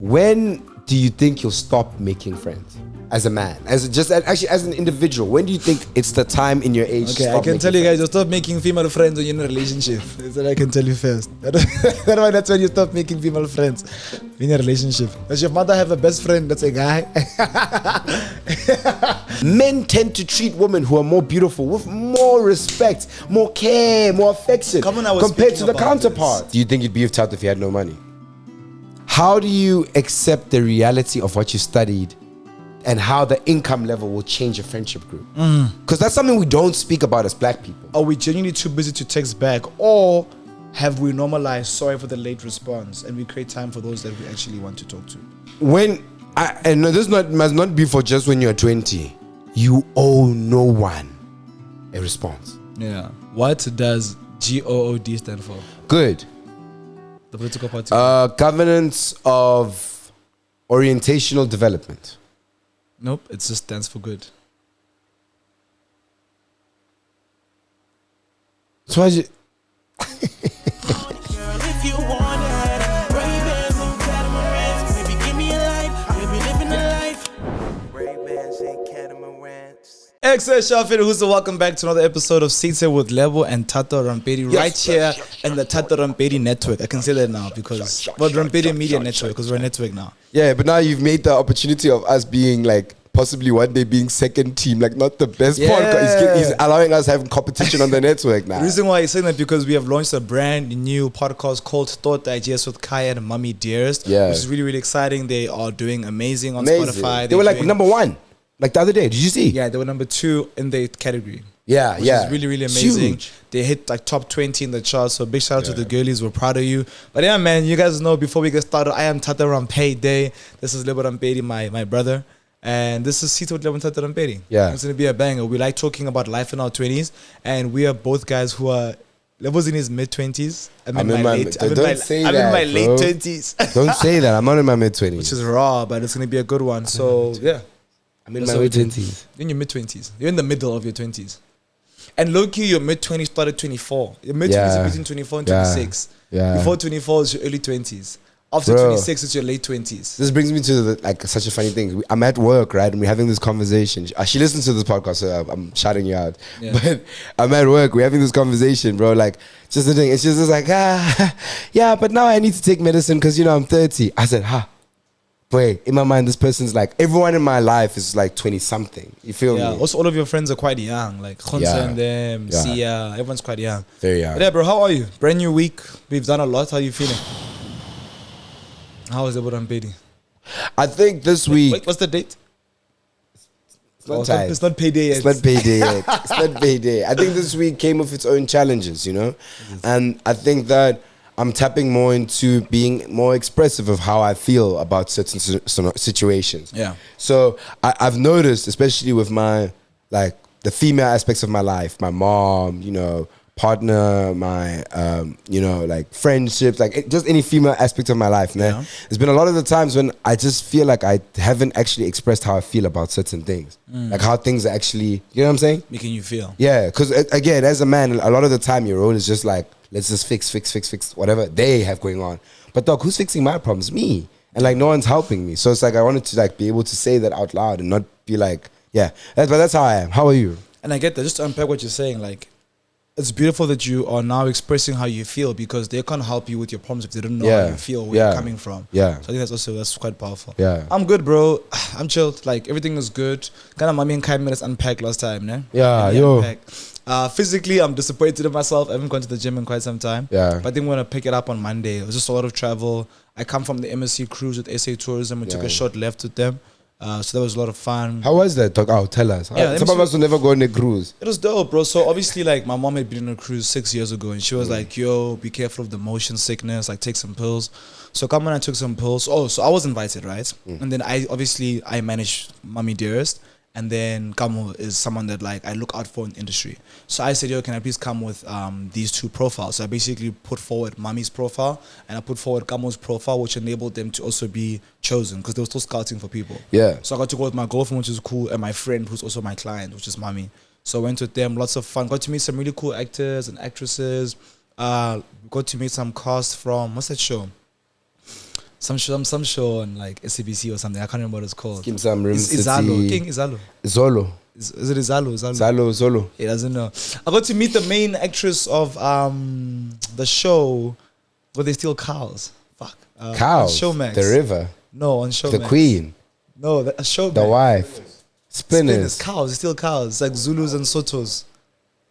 When do you think you'll stop making friends? As a man, as an individual, when do you think it's the time in your age? Okay, I can tell you guys, you stop making female friends when you're in a relationship. That's what I can tell you first. That's when you stop making female friends in a relationship. Does your mother have a best friend that's a guy? Men tend to treat women who are more beautiful with more respect, more care, more affection compared to the counterpart. This. Do you think you'd be with Thato if you had no money? How do you accept the reality of what you studied and how the income level will change a friendship group? Because that's something we don't speak about as black people. Are we genuinely too busy to text back, or have we normalized sorry for the late response and we create time for those that we actually want to talk to? And this must not be for just when you're 20. You owe no one a response. Yeah. What does GOOD stand for? Good. The political party. Governance of Orientational Development. Nope, it just stands for good. So why Excellent, Shafir. Who's welcome back to another episode of Seated with Lebo and Thato Rampedi right here in the Thato Rampedi network. I can say that now because Rampedi Media Network, because we're a network now. Yeah, but now you've made the opportunity of us being like possibly one day being second team, like not the best podcast. He's allowing us having competition on the network now. The reason why he's saying that because we have launched a brand new podcast called Thought Digest with Kaya and Mummy Dearest, which is really, really exciting. They are doing amazing on Spotify. They were like number one, like the other day. Did you see? Yeah, they were number 2 in their category. Yeah, which is really, really amazing. Huge. They hit like top 20 in the charts. So big shout out to the girlies. We're proud of you. But yeah, man, you guys know before we get started, I am Thato Rampedi. This is Lebo Rampedi, my brother. And this is Seated with Lebo and Thato Rampedi. Yeah. It's going to be a banger. We like talking about life in our 20s. And we are both guys who are... Lebo's in his mid-20s. I'm in my late 20s. Don't say that. I'm not in my mid-20s. Which is raw, but it's going to be a good one. So, yeah. I'm in my mid-20s. You're in your mid-20s. You're in the middle of your 20s. And low-key, your mid-20s started 24. Your mid-20s is between 24 and 26. Yeah. Before 24 is your early 20s. After 26, it's your late 20s. This brings me to such a funny thing. I'm at work, right? And we're having this conversation. She listens to this podcast, so I'm shouting you out. Yeah. But I'm at work. We're having this conversation, bro. Like, just the thing. It's just like, yeah, but now I need to take medicine because, I'm 30. I said, Boy, in my mind, this person's like, everyone in my life is like 20-something. You feel me? Also, all of your friends are quite young. Like, Khonsa and them, Sia, everyone's quite young. Very young. But yeah, bro, how are you? Brand new week. We've done a lot. How are you feeling? How is it with Rampedi? I think this week... Wait, what's the date? It's not payday yet. It's not payday yet. It's not payday. I think this week came with its own challenges, And I think that I'm tapping more into being more expressive of how I feel about certain situations. Yeah. So I've noticed, especially with my, the female aspects of my life, my mom, partner, my, friendships, just any female aspect of my life, man. Yeah. There's been a lot of the times when I just feel like I haven't actually expressed how I feel about certain things. Like how things are actually, you know what I'm saying? Making you feel. Yeah, because again, as a man, a lot of the time your role is just like, let's just fix whatever they have going on. But dog, who's fixing my problems? Me. And no one's helping me. So it's like I wanted to be able to say that out loud and not be like, but that's how I am. How are you? And I get that. Just to unpack what you're saying, it's beautiful that you are now expressing how you feel because they can't help you with your problems if they don't know how you feel, where you're coming from. Yeah. So I think that's quite powerful. Yeah. I'm good, bro. I'm chilled. Everything is good. Kind of mommy and Kai made us unpack last time, ne? Yeah, yo. Physically, I'm disappointed in myself. I haven't gone to the gym in quite some time. Yeah. But I think we're going to pick it up on Monday. It was just a lot of travel. I come from the MSC cruise with SA Tourism. We took a short left with them. So that was a lot of fun. How was that? Tell us. Yeah, some of us will never go on a cruise. It was dope, bro. So obviously, my mom had been on a cruise 6 years ago, and she was like, "Yo, be careful of the motion sickness. Take some pills." So come on, I took some pills. Oh, so I was invited, right? And then I managed Mummy Dearest. And then Kamo is someone that I look out for in the industry. So I said, yo, can I please come with these two profiles? So I basically put forward Mummy's profile and I put forward Kamo's profile, which enabled them to also be chosen because they were still scouting for people. Yeah. So I got to go with my girlfriend, which is cool, and my friend, who's also my client, which is Mummy. So I went with them, lots of fun. Got to meet some really cool actors and actresses. Got to meet some cast from, what's that show? some show on like SABC or something. I can't remember what it's called. Skim Sam Rim It's City. Izalo. King Izalo. Zolo. Is it Izalo? Zolo. He doesn't know. I got to meet the main actress of the show where they steal cows. Fuck. Cows. On Showmax. The river. No, on Showmax. The queen. No, a Showmax. The wife. Spinners. Cows. They steal cows. It's like Zulus and Sotos.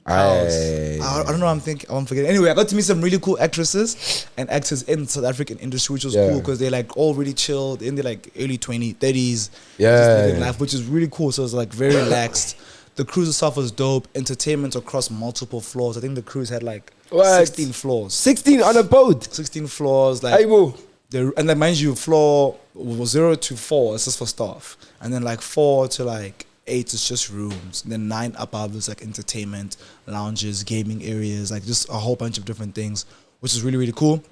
Aye. I don't know. I'm forgetting. Anyway, I got to meet some really cool actresses and actors in South African industry, which was cool because they're like all really chilled in their like early 20s, 30s. Yeah. Just living life, which is really cool. So it's like very relaxed. The cruise itself was dope. Entertainment across multiple floors. I think the cruise had like 16 floors. 16 on a boat. 16 floors. Like, and then mind you, floor 0 to 4 is just for staff, and then like 4 to like 8 is just rooms. And then 9 above is like entertainment, lounges, gaming areas, like just a whole bunch of different things, which is really, really cool.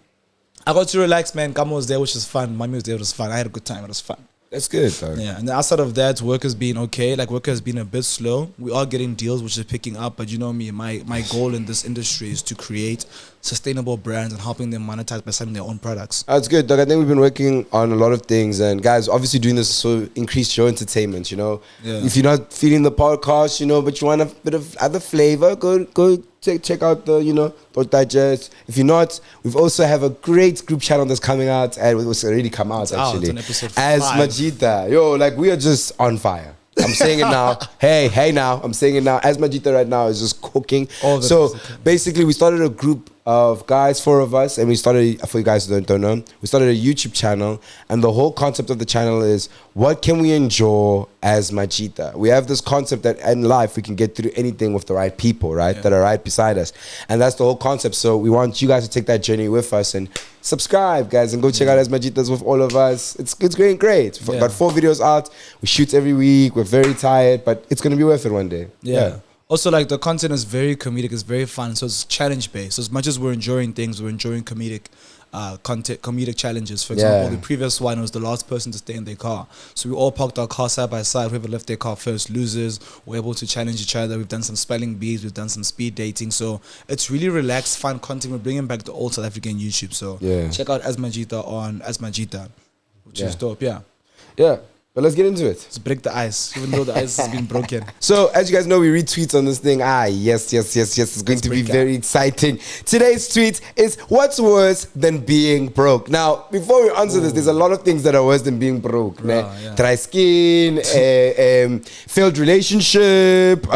I got to relax, man. Kamo was there, which is fun. Mommy was there, it was fun. I had a good time, it was fun. That's good, though. Yeah, and then outside of that, work has been okay. Like, work has been a bit slow. We are getting deals, which is picking up. But you know me, my goal in this industry is to create sustainable brands and helping them monetize by selling their own products. That's good, Doug. I think we've been working on a lot of things. And guys, obviously doing this so increase your entertainment, you know. Yeah. If you're not feeling the podcast, you know, but you want a bit of other flavor, go check out the, you know, Thought Digest. If you're not, we've also have a great group channel that's coming out, and it's already come out, actually. On episode As 5. Majita. Yo, like, we are just on fire. I'm saying it now. Hey now. I'm saying it now. As Majita right now is just cooking. So basically, we started a group of guys, 4 of us, and we started, for you guys who don't know, we started a YouTube channel, and the whole concept of the channel is, what can we enjoy as Majita? We have this concept that in life we can get through anything with the right people, right? Yeah. That are right beside us. And that's the whole concept. So we want you guys to take that journey with us and subscribe, guys, and go check out As Majitas with all of us. It's going great. Got 4 videos out. We shoot every week. We're very tired, but it's going to be worth it one day. Yeah. Also, like, the content is very comedic, it's very fun, so it's challenge based. So as much as we're enjoying things, we're enjoying comedic content, comedic challenges. For example, the previous one was the last person to stay in their car. So we all parked our car side by side. Whoever left their car first loses. We're able to challenge each other. We've done some spelling bees. We've done some speed dating. So it's really relaxed, fun content. We're bringing back the old South African YouTube. So check out As Majita on As Majita, which is dope. Yeah. But let's get into it. Let's break the ice, even though the ice has been broken. So, as you guys know, we read tweets on this thing. Yes. It's going to be very exciting. Today's tweet is, what's worse than being broke? Now, before we answer this, there's a lot of things that are worse than being broke. Dry skin, failed relationship,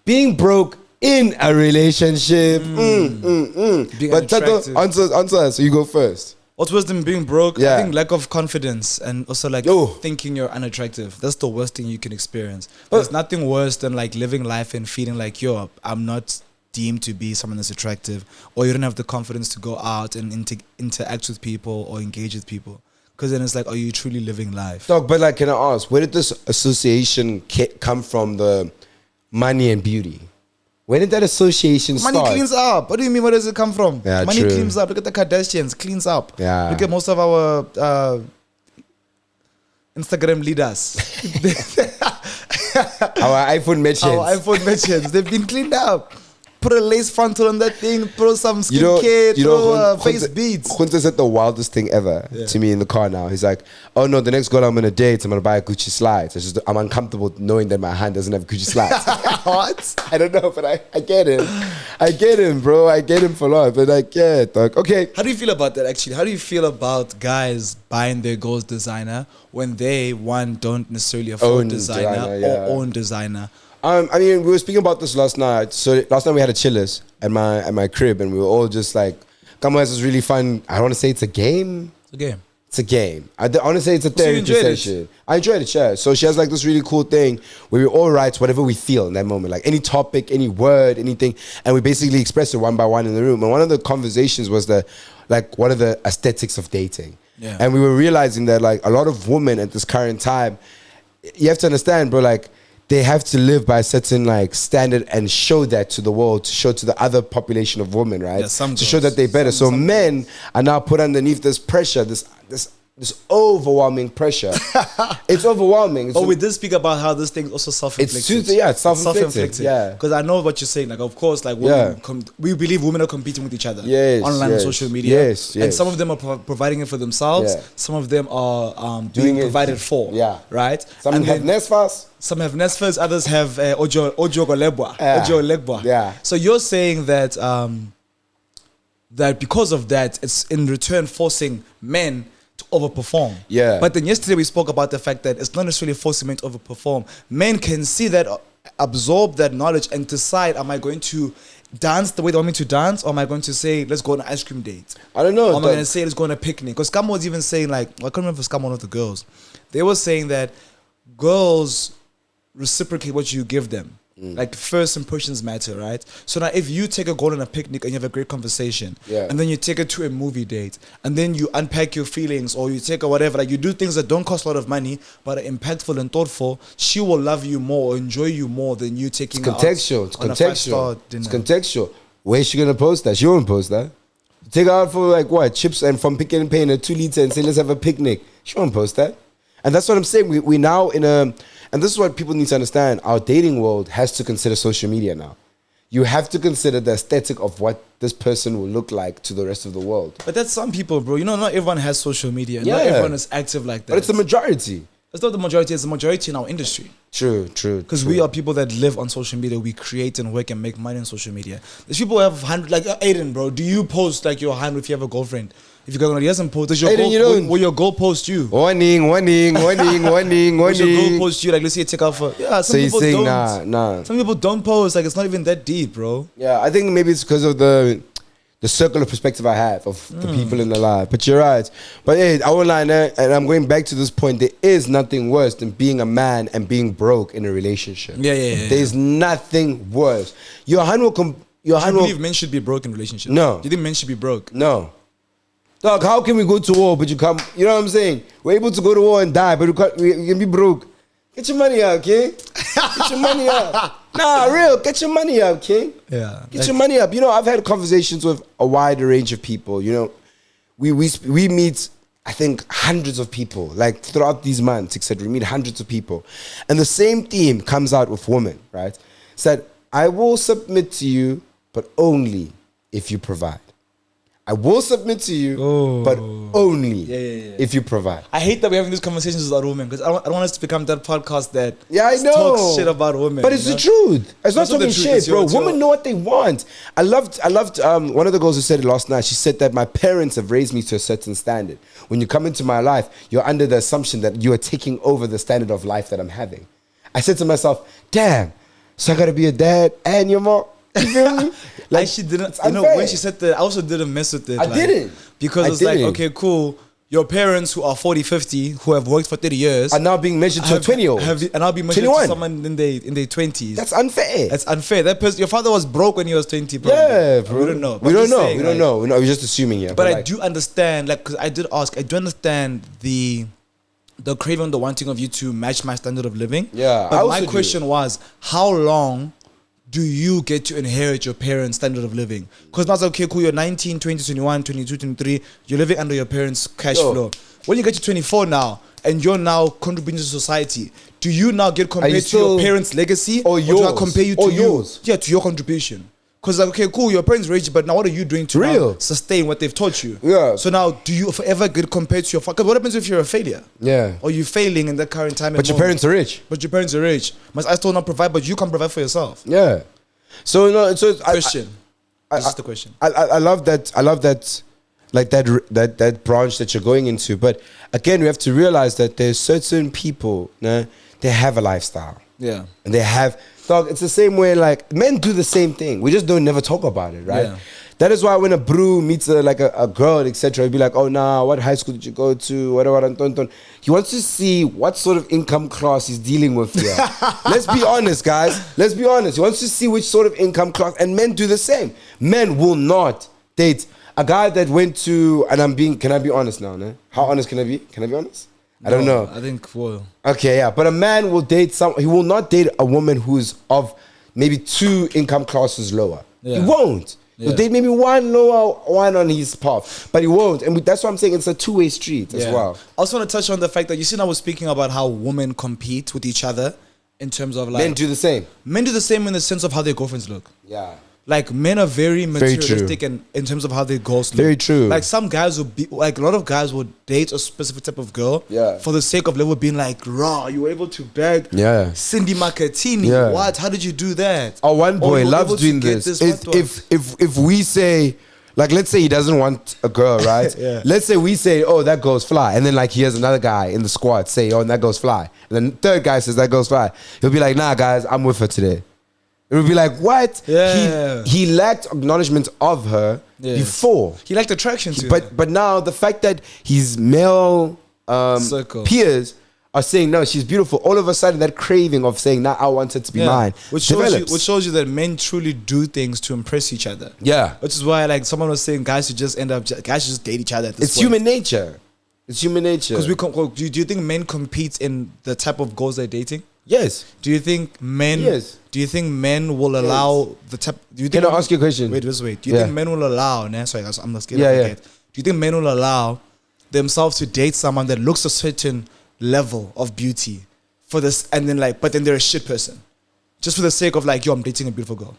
being broke in a relationship. But Thato, answer us. So you go first. What's worse than being broke? I think lack of confidence and also like thinking you're unattractive. That's the worst thing you can experience. There's nothing worse than like living life and feeling like, yo, I'm not deemed to be someone that's attractive, or you don't have the confidence to go out and interact with people or engage with people. Because then it's like, are you truly living life? Dog, but like, can I ask, where did this association come from, the money and beauty? When did that association start? Money cleans up. What do you mean? Where does it come from? Yeah, money cleans up. Look at the Kardashians. Cleans up. Yeah. Look at most of our Instagram leaders. Our iPhone mentions. They've been cleaned up. Put a lace frontal on that thing. Throw some skincare. Throw face beads. Kunta said the wildest thing ever to me in the car now. He's like, oh no, the next girl I'm going to date, I'm going to buy Gucci slides. I'm uncomfortable knowing that my hand doesn't have Gucci slides. What? I don't know, but I get him. I get him, bro. I get him for life. But like, yeah, dog. Okay. How do you feel about that, actually? How do you feel about guys buying their girls designer when they, one, don't necessarily afford designer or own designer? I mean, we were speaking about this last night. So last night we had a chillers at my crib, and we were all just like, "Come on, this is really fun." I don't want to say it's a game. It's a game. It's a game. I want to say it's a therapy session. I enjoyed it, yeah. So she has like this really cool thing where we all write whatever we feel in that moment, like any topic, any word, anything, and we basically express it one by one in the room. And one of the conversations was what are the aesthetics of dating? Yeah. And we were realizing that like a lot of women at this current time, you have to understand, bro, like, they have to live by a certain like standard and show that to the world, to show to the other population of women, right? Yeah, to show that they're better. So men are now put underneath this pressure, this this overwhelming pressure. It's overwhelming. We did speak about how this thing also self-inflicted. It's self-inflicted. Yeah. Because I know what you're saying. Like, of course, like women we believe women are competing with each other. Yes. Online on social media. Yes. And some of them are providing it for themselves. Yeah. Some of them are being provided for. Yeah. Right. Some have Nesfas. Some have Nesfas. Others have Ojo Golebwa. Ojo Legba. Yeah. So you're saying that that because of that, it's in return forcing men to overperform. Yeah. But then yesterday we spoke about the fact that it's not necessarily forcing men to overperform. Men can see that, absorb that knowledge and decide, am I going to dance the way they want me to dance, or am I going to say, let's go on an ice cream date? I don't know. Or am I going to say, let's go on a picnic? Because Skamo was even saying, like, I can't remember if Skamo one of the girls. They were saying that girls reciprocate what you give them. Like, first impressions matter, right? So now if you take a girl on a picnic and you have a great conversation, and then you take her to a movie date, and then you unpack your feelings, or you take her whatever, like you do things that don't cost a lot of money but are impactful and thoughtful, she will love you more or enjoy you more than you taking her out on a 5-star dinner. It's contextual. Where's she gonna post that? She won't post that. Take her out for like what? Chips and from Pick and Pay in a 2 liter and say let's have a picnic. She won't post that. And that's what I'm saying. We now in a, and this is what people need to understand. Our dating world has to consider social media now. You have to consider the aesthetic of what this person will look like to the rest of the world. But that's some people, bro. You know, not everyone has social media. Not everyone is active like that. But it's the majority. It's not the majority. It's the majority in our industry. True. Because we are people that live on social media. We create and work and make money on social media. There's people who have 100, like Aiden, bro. Do you post like your 100 if you have a girlfriend? If you go on, he doesn't post. Does your Aiden, will your girl post you? Warning. Will your girl post you? Like, let's say you take out for some people don't. Nah. Some people don't post. Like, it's not even that deep, bro. Yeah, I think maybe it's because of the circle of perspective I have of the people in the life. But you're right. But hey, I won't lie, and I'm going back to this point. There is nothing worse than being a man and being broke in a relationship. Yeah. There's nothing worse. Do you believe men should be broke in relationships? No. Do you think men should be broke? No. Dog, how can we go to war but you come? You know what I'm saying? We're able to go to war and die, but we can be broke. Get your money out, king. Get your money out. Nah, real. Get your money out, king. Yeah. Get your money up. You know, I've had conversations with a wider range of people. You know, we meet, I think, hundreds of people. Like throughout these months, etc. We meet hundreds of people, and the same theme comes out with women, right? Said, I will submit to you, but only if you provide. I will submit to you, but only if you provide. I hate that we're having these conversations with our women because I don't want us to become that podcast that talks shit about women. But it's the truth. It's not talking shit, bro. Women know what they want. I loved one of the girls who said it last night. She said that my parents have raised me to a certain standard. When you come into my life, you're under the assumption that you are taking over the standard of life that I'm having. I said to myself, damn, so I gotta be a dad and your mom. You feel me? Like, she didn't, you know, when she said that, I also didn't mess with it. I didn't. Because it's like, okay, cool. Your parents who are 40, 50, who have worked for 30 years are now being measured to a 20-year-old. And now being measured 21. To someone in their 20s. That's unfair. That's unfair. That person, your father was broke when he was 20, bro. Yeah, bro. We don't know. We don't know. We're just assuming here. But I do understand, like, because I did ask, I do understand the craving, the wanting of you to match my standard of living. Yeah. But my question was, how long do you get to inherit your parents' standard of living? Because now it's okay, cool, you're 19, 20, 21, 22, 23, you're living under your parents' cash flow. When you get to 24 now, and you're now contributing to society, do you now get compared to your parents' legacy? Or yours? Do I compare you to yours? Yeah, to your contribution. Because like, okay, cool, your parents raised you, but now what are you doing to now sustain what they've taught you? Yeah. So now, do you forever get compared to your father? Because what happens if you're a failure? Yeah. Or you're failing in that current time? But your parents are rich. Must I still not provide, but you can provide for yourself? Yeah. So no, question. This is the question. I love that, like that branch that you're going into. But again, we have to realize that there's certain people, they have a lifestyle. Yeah. And they have, dog, it's the same way, like, men do the same thing. We just don't never talk about it, right? Yeah. That is why when a bro meets a girl, etc., he'd be like, oh, nah, what high school did you go to? Whatever. He wants to see what sort of income class he's dealing with here. Let's be honest, guys. Let's be honest. He wants to see which sort of income class. And men do the same. Men will not date a guy that went to, and can I be honest now? Né? How honest can I be? Can I be honest? I don't know. I think, well. Okay, yeah. But a man will date he will not date a woman who's of maybe 2 income classes lower. Yeah. He won't. He'll date maybe one lower one on his path, but he won't. And that's why I'm saying it's a two-way street as well. I also want to touch on the fact that you see, I was speaking about how women compete with each other in terms of like Men do the same. Men do the same in the sense of how their girlfriends look. Yeah. Like men are very materialistic and in terms of how their girls look. Very true. Like some guys will be like, a lot of guys will date a specific type of girl for the sake of level being like, raw, you were able to bag Cindy Macatini. Yeah. What? How did you do that? Oh, one boy loves doing this. If we say, like, let's say he doesn't want a girl, right? Let's say we say, oh, that girl's fly. And then like he has another guy in the squad say, oh, and that girl's fly. And then the third guy says that girl's fly. He'll be like, nah, guys, I'm with her today. It would be like, what? Yeah. He lacked acknowledgement of her before. He lacked attraction to her. But now the fact that his male peers are saying, no, she's beautiful. All of a sudden, that craving of saying, nah, I want her to be mine. Which shows you that men truly do things to impress each other. Yeah. Which is why, like, someone was saying guys should just date each other at this point. It's human nature. It's human nature. Because do you think men compete in the type of girls they're dating? Yes. Do you think men? Yes. Do you think men will allow the type? Do you think? Can I ask you a question? Wait. Do you think men will allow? Nah, sorry, I'm not scared. Do you think men will allow themselves to date someone that looks a certain level of beauty for this, and then like, but then they're a shit person, just for the sake of like, yo, I'm dating a beautiful girl?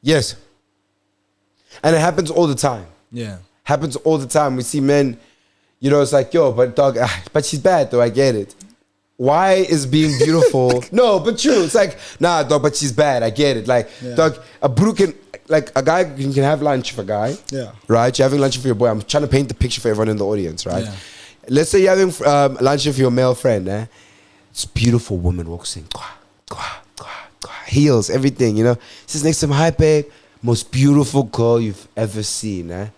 Yes. And it happens all the time. Yeah. Happens all the time. We see men, you know, it's like, yo, but dog, but she's bad though. I get it. Why is being beautiful? No, but true. It's like, nah, dog, but she's bad. I get it. Like, dog, a bro can, like, a guy, you can have lunch with a guy. Yeah. Right? You're having lunch with your boy. I'm trying to paint the picture for everyone in the audience, right? Yeah. Let's say you're having lunch with your male friend, eh? This beautiful woman walks in. Heels, everything, you know? She's next to him, hi, babe. Most beautiful girl you've ever seen, eh?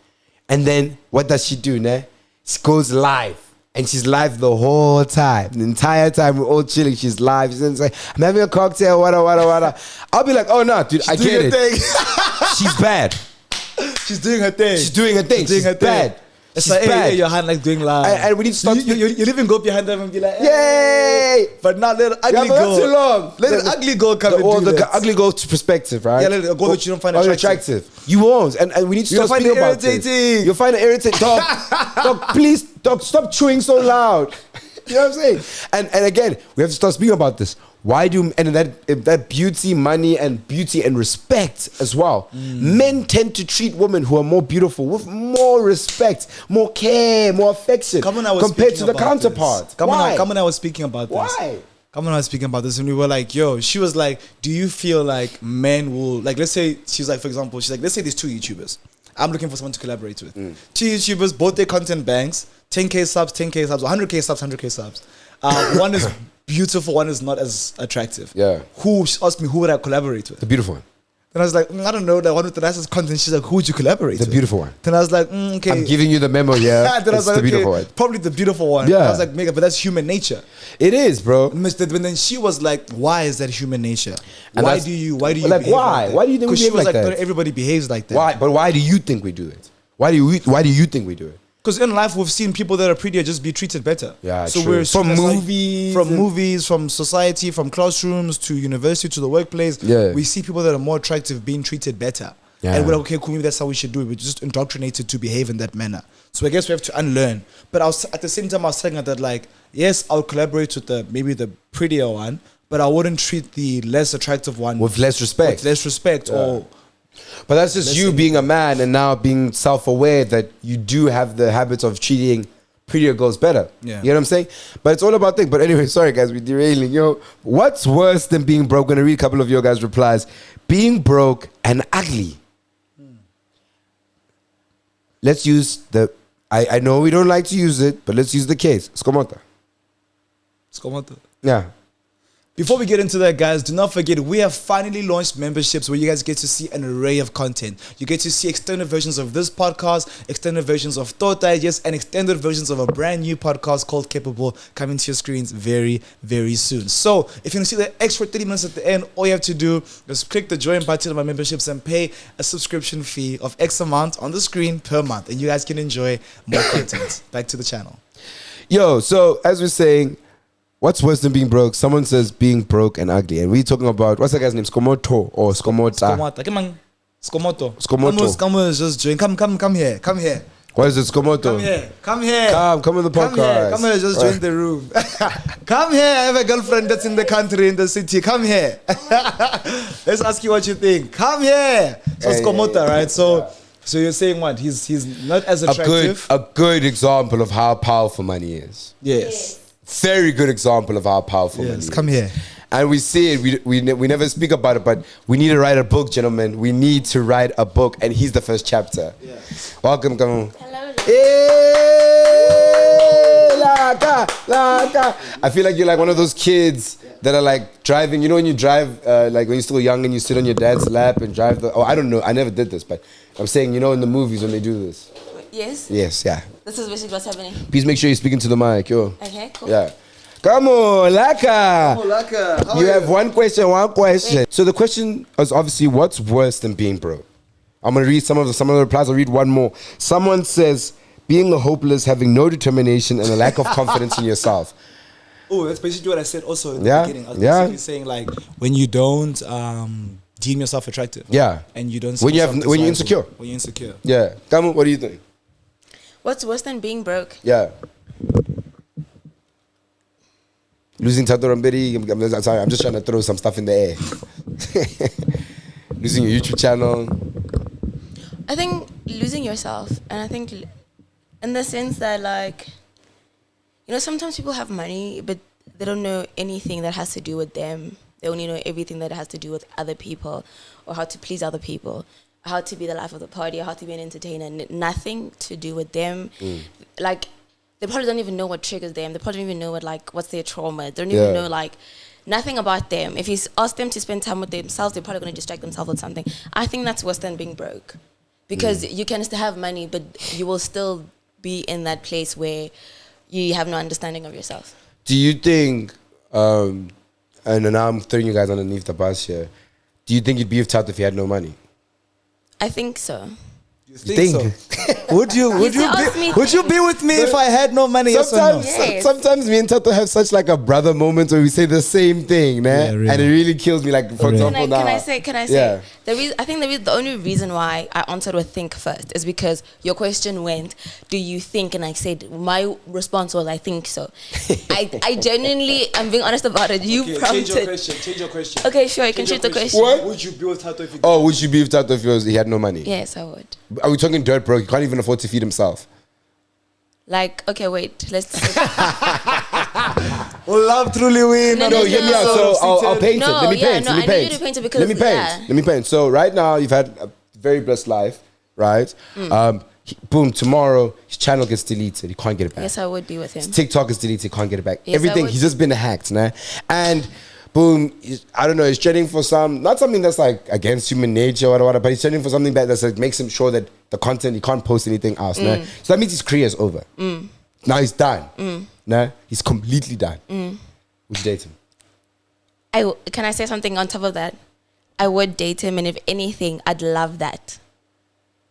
And then, what does she do, eh? She goes live. And she's live the whole time. The entire time we're all chilling, she's live. She's like, I'm having a cocktail, wada. I'll be like, oh no, dude, I get it. She's bad. She's doing her thing. She's doing her thing. She's bad. It's like, hey, your hand like doing live. And we need to start. You even go behind them and be like, yay! But now let the ugly girl. Not too long. Let the ugly girl come and do the ugly girl's perspective, right? Yeah, let the girl that you don't find attractive. You won't. And we need to start speaking about this. You'll find it irritating. Dog, please, dog, stop chewing so loud. You know what I'm saying? And again, we have to start speaking about this. Why do, and that beauty, money, and beauty and respect as well. Men tend to treat women who are more beautiful with more respect, more care, more affection compared to the counterpart. Come on, I was speaking about this. Why? Come on, I was speaking about this, and we were like, yo, she was like, do you feel like men will, like, let's say, she's like, for example, she's like, let's say there's two YouTubers. I'm looking for someone to collaborate with. Two YouTubers, both their content banks, 10K subs, 100K subs, 100K subs. One is beautiful, one is not as attractive. Yeah. She asked me, who would I collaborate with? The beautiful one. Then I was like, I don't know, the one with the nicest content. She's like, who would you collaborate with? The beautiful one. Then I was like, okay. I'm giving you the memo, yeah. Then I was like, the beautiful one. Probably the beautiful one. Yeah. I was like, but that's human nature. It is, bro. But then she was like, why is that human nature? And why do you like, behave why? Like that? Why do you think we behave like that? Because she was like, everybody behaves like that. Why? But why do you think we do it? Why do you think we do it? Because in life we've seen people that are prettier just be treated better. Yeah, so true. We're movies, from society, from classrooms to university to the workplace. Yeah. We see people that are more attractive being treated better. Yeah. And we're like, okay, cool, maybe that's how we should do it. We're just indoctrinated to behave in that manner. So I guess we have to unlearn. But at the same time, I was saying that, like, yes, I'll collaborate with maybe the prettier one, but I wouldn't treat the less attractive one with less respect. But that's just you being a man and now being self-aware that you do have the habits of treating prettier girls better. Yeah. You know what I'm saying? But it's all about things. But anyway, sorry guys, we're derailing. Yo, what's worse than being broke? I'm going to read a couple of your guys' replies. Being broke and ugly. Let's use I know we don't like to use it, but let's use the case. Skomota. Yeah. Before we get into that, guys, do not forget, we have finally launched memberships where you guys get to see an array of content. You get to see extended versions of this podcast, extended versions of Thought Digest, and extended versions of a brand new podcast called Capable coming to your screens very, very soon. So, if you want to see the extra 30 minutes at the end, all you have to do is click the join button on my memberships and pay a subscription fee of X amount on the screen per month. And you guys can enjoy more content. Back to the channel. Yo, so as we're saying, what's worse than being broke? Someone says being broke and ugly. And we're talking about, what's that guy's name? Skomoto or Skomota? Skomota. Skomoto. Skomoto. Come on, just join. Come here. What is it, Skomoto? Come here. Come on the podcast. Come here, just join the room. Come here, I have a girlfriend that's in the country, in the city. Come here. Let's ask you what you think. Come here. So Skomoto, right? So you're saying what? He's not as attractive. A good example of how powerful money is. Yes. Very good example of how powerful money is. Come here. And we see it, we never speak about it, but we need to write a book, gentlemen. We need to write a book, and he's the first chapter. Yeah. Welcome, come on. Hello. Hey, Laka. I feel like you're like one of those kids that are like driving. You know when you drive, like when you're still young and you sit on your dad's lap and drive the. Oh, I don't know. I never did this, but I'm saying, you know, in the movies when they do this. Yes. Yes, yeah. This is basically what's happening. Please make sure you're speaking to the mic, yo. Okay, cool. Yeah. Come on, Laka. You have one question. Wait. So the question is obviously, what's worse than being broke? I'm gonna read some of the replies. I'll read one more. Someone says, being hopeless, having no determination, and a lack of confidence in yourself. Oh, that's basically what I said also in the beginning. I was basically saying like when you don't deem yourself attractive. Yeah. And you don't. When you're insecure. When you're insecure. Yeah. Come on, what do you think? What's worse than being broke? Yeah. Losing Thato Rampedi, I'm sorry, I'm just trying to throw some stuff in the air. Losing your YouTube channel. I think losing yourself, and I think in the sense that like, you know, sometimes people have money, but they don't know anything that has to do with them. They only know everything that has to do with other people, or how to please other people, how to be the life of the party, or how to be an entertainer. Nothing to do with them. Like, they probably don't even know what triggers them. They probably don't even know what's their trauma. They don't even know like nothing about them. If you ask them to spend time with themselves, they're probably going to distract themselves with something. I think that's worse than being broke, because you can still have money, but you will still be in that place where you have no understanding of yourself. Do you think, and now I'm throwing you guys underneath the bus here, do you think you'd be with Thato if you had no money? I think so. You think so? Would you be with me if I had no money? Sometimes, Yes or no? Yes. sometimes me and Thato have such like a brother moment where we say the same thing, nah? Yeah, really. And it really kills me. Like, for example, now. Can I say? Yeah. I think the only reason why I answered with think first is because your question went, do you think? And I said, my response was, I think so. I genuinely, I'm being honest about it. You prompted. Change your question. Okay, sure, you can change the question. What? Would you be with Thato if you Would you be with Thato if he had no money? Yes, I would. Are we talking dirt broke? He can't even afford to feed himself. Like, okay, wait, let's. Will love truly win? No, Hear me out. So I'll paint it. Let me paint. I need you to paint it because Let me paint. So right now you've had a very blessed life, right? Boom, tomorrow his channel gets deleted. He can't get it back. Yes, I would be with him. His TikTok is deleted. Can't get it back. Yes, Everything. He's just been hacked, nah? And boom, I don't know. He's trending for not something that's like against human nature or whatever, but he's trending for something that like makes him sure that the content, he can't post anything else, nah? So that means his career is over. Now he's done. Nah? He's completely done. Would you date him? Can I say something on top of that? I would date him, and if anything, I'd love that.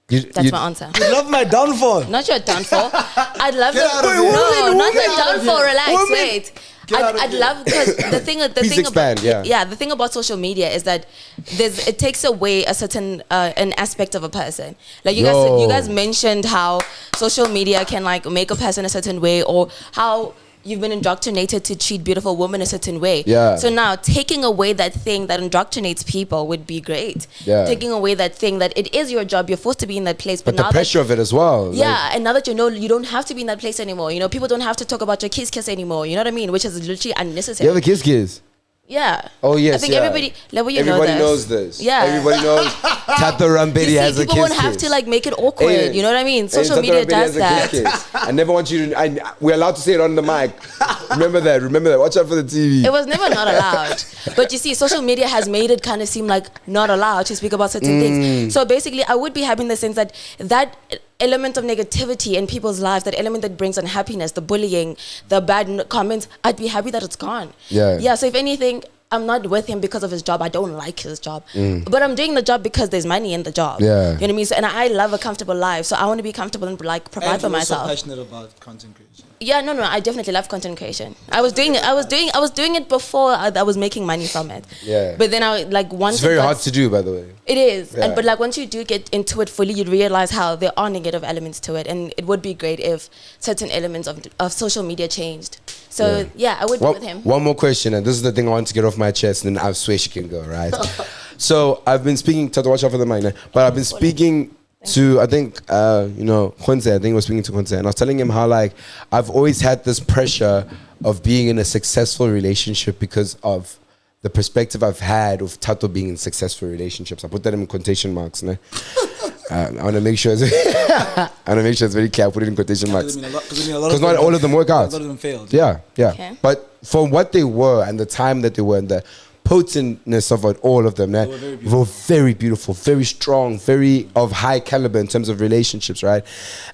That's my answer. You love my downfall. Not your downfall. I'd love Get out of here. No, not Get the out of downfall. here. Relax, Woman. wait. I'd love, because the thing expand, about yeah. the thing about social media is that it takes away a certain an aspect of a person. Like you guys mentioned how social media can like make a person a certain way, or how you've been indoctrinated to treat beautiful women a certain way. Yeah. So now taking away that thing that indoctrinates people would be great. Yeah. Taking away that thing that it is your job, you're forced to be in that place. But the now pressure of it as well. Yeah, like, and now that you know, you don't have to be in that place anymore. You know, people don't have to talk about your kiss anymore. You know what I mean? Which is literally unnecessary. you have a kiss? Yeah. Oh yes, I think everybody everybody knows this. Yeah. Everybody knows Thato Rampedi has a kiss. People won't have to like make it awkward. Hey, you know what I mean? hey, Social Thato media Rampedi does has a that. kiss. I never want you to. We're allowed to say it on the mic. Remember that. Watch out for the TV. It was never not allowed. But you see, social media has made it kind of seem like not allowed to speak about certain things. So basically, I would be having the sense that element of negativity in people's lives, that element that brings unhappiness, the bullying, the bad comments, I'd be happy that it's gone. Yeah. Yeah, so if anything, I'm not with him because of his job. I don't like his job. But I'm doing the job because there's money in the job. Yeah. You know what I mean? So, and I love a comfortable life. So I want to be comfortable and like provide for myself. I'm passionate about content creation. Yeah, no, I definitely love content creation. I was doing it before I was making money from it. Yeah. But then I like once It's very hard to do, by the way. It is. Yeah. But like once you do get into it fully, you realize how there are negative elements to it, and it would be great if certain elements of social media changed. So yeah, I would be with him. One more question, and this is the thing I want to get off my chest, and then I swear she can go, right? So I've been speaking to watch out for the mic, but I've been speaking to, I think, Khonse, I think I was speaking to Khonse, and I was telling him how, like, I've always had this pressure of being in a successful relationship because of the perspective I've had of Thato being in successful relationships. I put that in quotation marks, ne? I want to make sure it's very clear. I put it in quotation marks. Because not all of them work out. A lot of them failed. Yeah. Okay. But from what they were and the time that they were and the potentness of it, all of them, were very beautiful, very strong, very of high caliber in terms of relationships, right?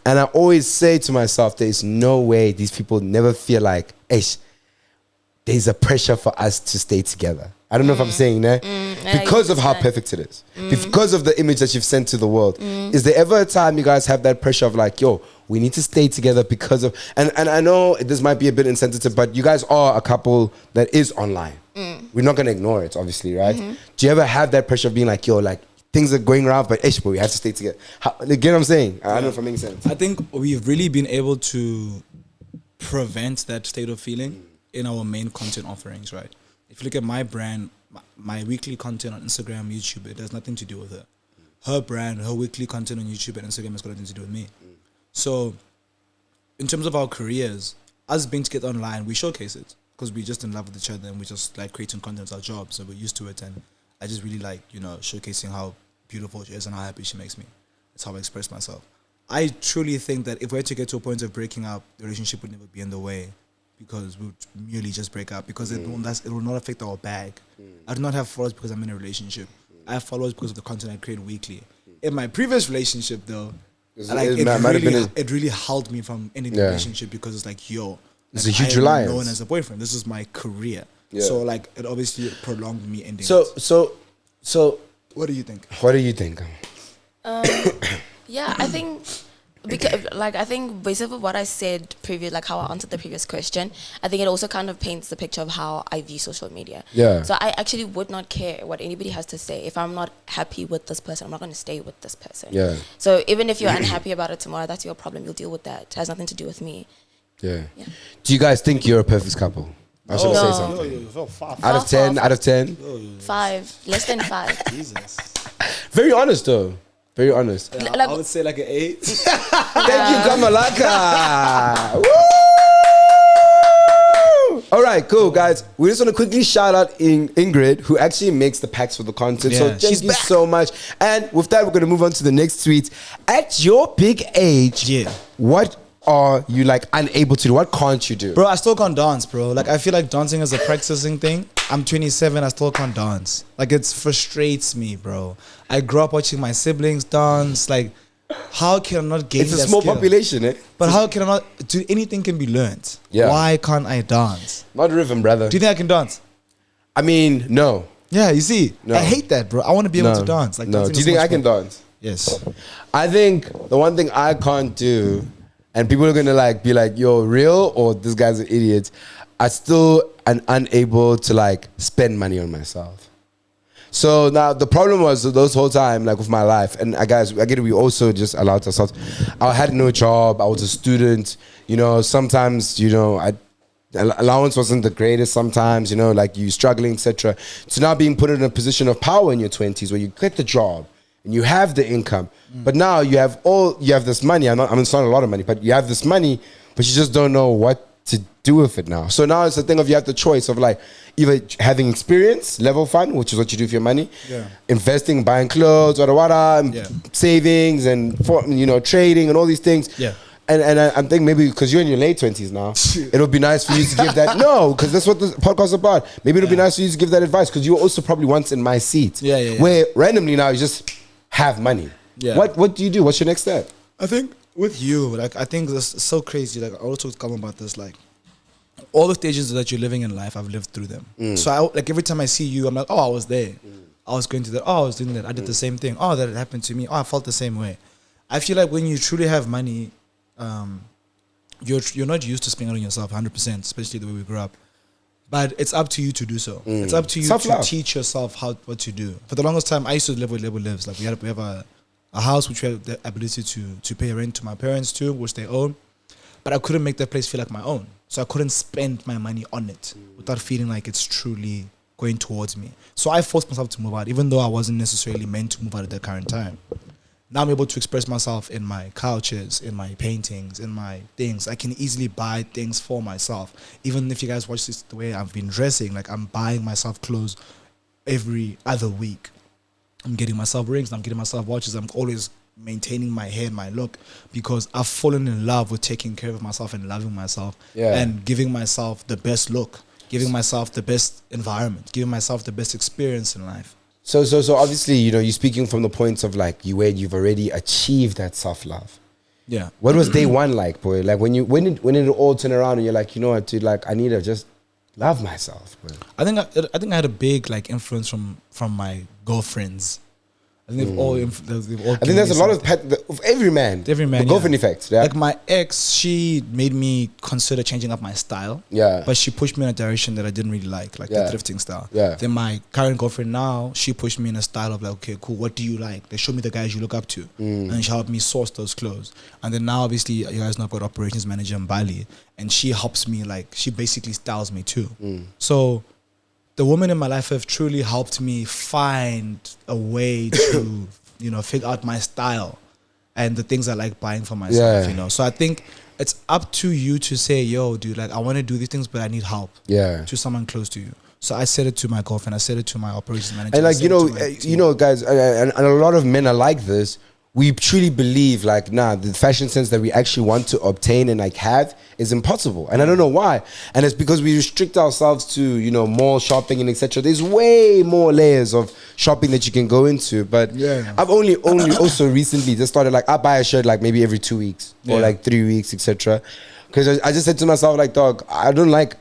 And I always say to myself, there's no way these people never feel like, there's a pressure for us to stay together. I don't know if I'm saying that. Because of how perfect it is. Because of the image that you've sent to the world. Is there ever a time you guys have that pressure of like, yo, we need to stay together because of... And I know this might be a bit insensitive, but you guys are a couple that is online. We're not going to ignore it, obviously, right? Do you ever have that pressure of being like, yo, like, things are going around, but we have to stay together? You get what I'm saying? I don't know if I'm making sense. I think we've really been able to prevent that state of feeling in our main content offerings, right? If you look at my brand, my weekly content on Instagram, YouTube, it has nothing to do with her. Her brand, her weekly content on YouTube and Instagram has got nothing to do with me. So, in terms of our careers, us being together online, we showcase it because we're just in love with each other and we just like creating content as our job. So we're used to it, and I just really like, showcasing how beautiful she is and how happy she makes me. That's how I express myself. I truly think that if we had to get to a point of breaking up, the relationship would never be in the way, because we would merely just break up, because it will not affect our bag. I do not have followers because I'm in a relationship. I have followers because of the content I create weekly. In my previous relationship, though, it really held me from ending the relationship, because it's like, yo, it's a huge reliance. Known as a boyfriend. This is my career. Yeah. So like, it obviously prolonged me ending. So what do you think? What do you think? Yeah, I think because I think based on what I said previous, like how I answered the previous question, I think it also kind of paints the picture of how I view social media. Yeah. So I actually would not care what anybody has to say. If I'm not happy with this person, I'm not going to stay with this person. Yeah. So even if you're unhappy about it tomorrow, that's your problem. You'll deal with that. It has nothing to do with me. Yeah. Do you guys think you're a perfect couple? I should say something. Out of 10? Out of 10? 5. Less than 5. Jesus. Very honest though. Very honest. Yeah, I would say like an 8. Thank you, Kamalaka. Woo! All right, cool, guys. We just want to quickly shout out Ingrid, who actually makes the packs for the content. Yeah, so thank you so much. And with that, we're going to move on to the next tweet. At your big age, what are you like unable to do? What can't you do? Bro, I still can't dance, bro. Like, I feel like dancing is a practicing thing. I'm 27, I still can't dance. Like, it frustrates me, bro. I grew up watching my siblings dance. Like, how can I not gain that It's a small skill? population, eh? But how can I not do anything can be learned? Yeah. Why can't I dance? Not rhythm, brother. Do you think I can dance? I mean, no. Yeah, you see, no. I hate that, bro. I want to be able to dance. Like, no. Do you think I can dance? Yes. I think the one thing I can't do, and people are gonna like be like, "Yo, real?" or "This guy's an idiot." I still am unable to like spend money on myself. So now the problem was those whole time, like with my life, and guys, I get it. We also just allowed ourselves. I had no job. I was a student. Sometimes allowance wasn't the greatest. Sometimes like you struggling, etc. So now being put in a position of power in your 20s, where you get the job and you have the income, but now you have this money. It's not a lot of money, but you have this money, but you just don't know what to do with it now. So now it's the thing of you have the choice of like either having experience, level fund, which is what you do with your money, investing, buying clothes, savings, and trading and all these things. Yeah. And I'm thinking maybe because you're in your late 20s now, it'll be nice for you to give that. No, because that's what the podcast is about. Maybe it'll be nice for you to give that advice, because you were also probably once in my seat. Where randomly now you just have money. Yeah. What do you do? What's your next step? I think with you, like, I think this is so crazy. Like, I also come about this, like, all the stages that you're living in life, I've lived through them. So like every time I see you, I'm like, oh, I was there. I was going to that. Oh, I was doing that. I did the same thing. Oh, that happened to me. Oh, I felt the same way. I feel like when you truly have money, you're not used to spending on yourself 100%, especially the way we grew up. But it's up to you to do so. It's up to you to teach yourself what to do. For the longest time, I used to live where Label lives. Like we have a house which we have the ability to pay rent to my parents too, which they own. But I couldn't make that place feel like my own. So I couldn't spend my money on it without feeling like it's truly going towards me. So I forced myself to move out, even though I wasn't necessarily meant to move out at that current time. Now I'm able to express myself in my couches, in my paintings, in my things. I can easily buy things for myself. Even if you guys watch this, the way I've been dressing, like I'm buying myself clothes every other week. I'm getting myself rings, I'm getting myself watches. I'm always maintaining my hair and my look because I've fallen in love with taking care of myself and loving myself and giving myself the best look, giving myself the best environment, giving myself the best experience in life. So obviously, you know, you're speaking from the points of like where you've already achieved that self-love. Yeah. What was day one like, boy? Like when it all turned around and you're like, you know what, dude, like I need to just love myself, bro. I think I had a big like influence from my girlfriends. I think they've all. I think there's a lot of every man. The girlfriend effect. Yeah. Like my ex, she made me consider changing up my style. Yeah. But she pushed me in a direction that I didn't really like the thrifting style. Yeah. Then my current girlfriend now, she pushed me in a style of like, okay, cool, what do you like? They show me the guys you look up to, and she helped me source those clothes. And then now, obviously, you guys know I've got operations manager in Bali, and she helps me like she basically styles me too. So the women in my life have truly helped me find a way to, you know, figure out my style and the things I like buying for myself, you know. So I think it's up to you to say, yo, dude, like I want to do these things, but I need help to someone close to you. So I said it to my girlfriend, I said it to my operations manager. And like, you know, guys, and a lot of men are like this. We truly believe like, nah, the fashion sense that we actually want to obtain and like have is impossible. And I don't know why. And it's because we restrict ourselves to, you know, mall shopping and etc. There's way more layers of shopping that you can go into. But I've only also recently just started like, I buy a shirt like maybe every 2 weeks or like 3 weeks, etc. Because I just said to myself, like, dog, I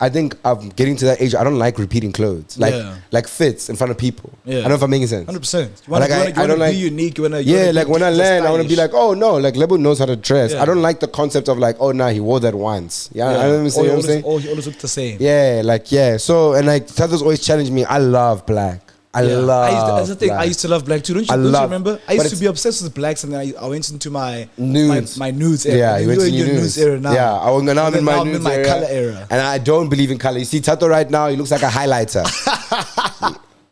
think I'm getting to that age, I don't like repeating clothes. Like fits in front of people. I don't know if I'm making sense. 100%. You want to be unique. Like when I land, I want to be like, oh, no, like, Lebo knows how to dress. I don't like the concept of like, oh, nah, he wore that once. I don't know what I'm saying? Oh, he always looked the same. So, and like, Thato's always challenged me. I love black. I used to love black too. Don't you remember? I used to be obsessed with blacks, and then I went into my nudes. My nudes era. Yeah, you went into your nudes era now. Yeah, now I'm in my nudes era. Color era. And I don't believe in color. You see Thato right now, he looks like a highlighter.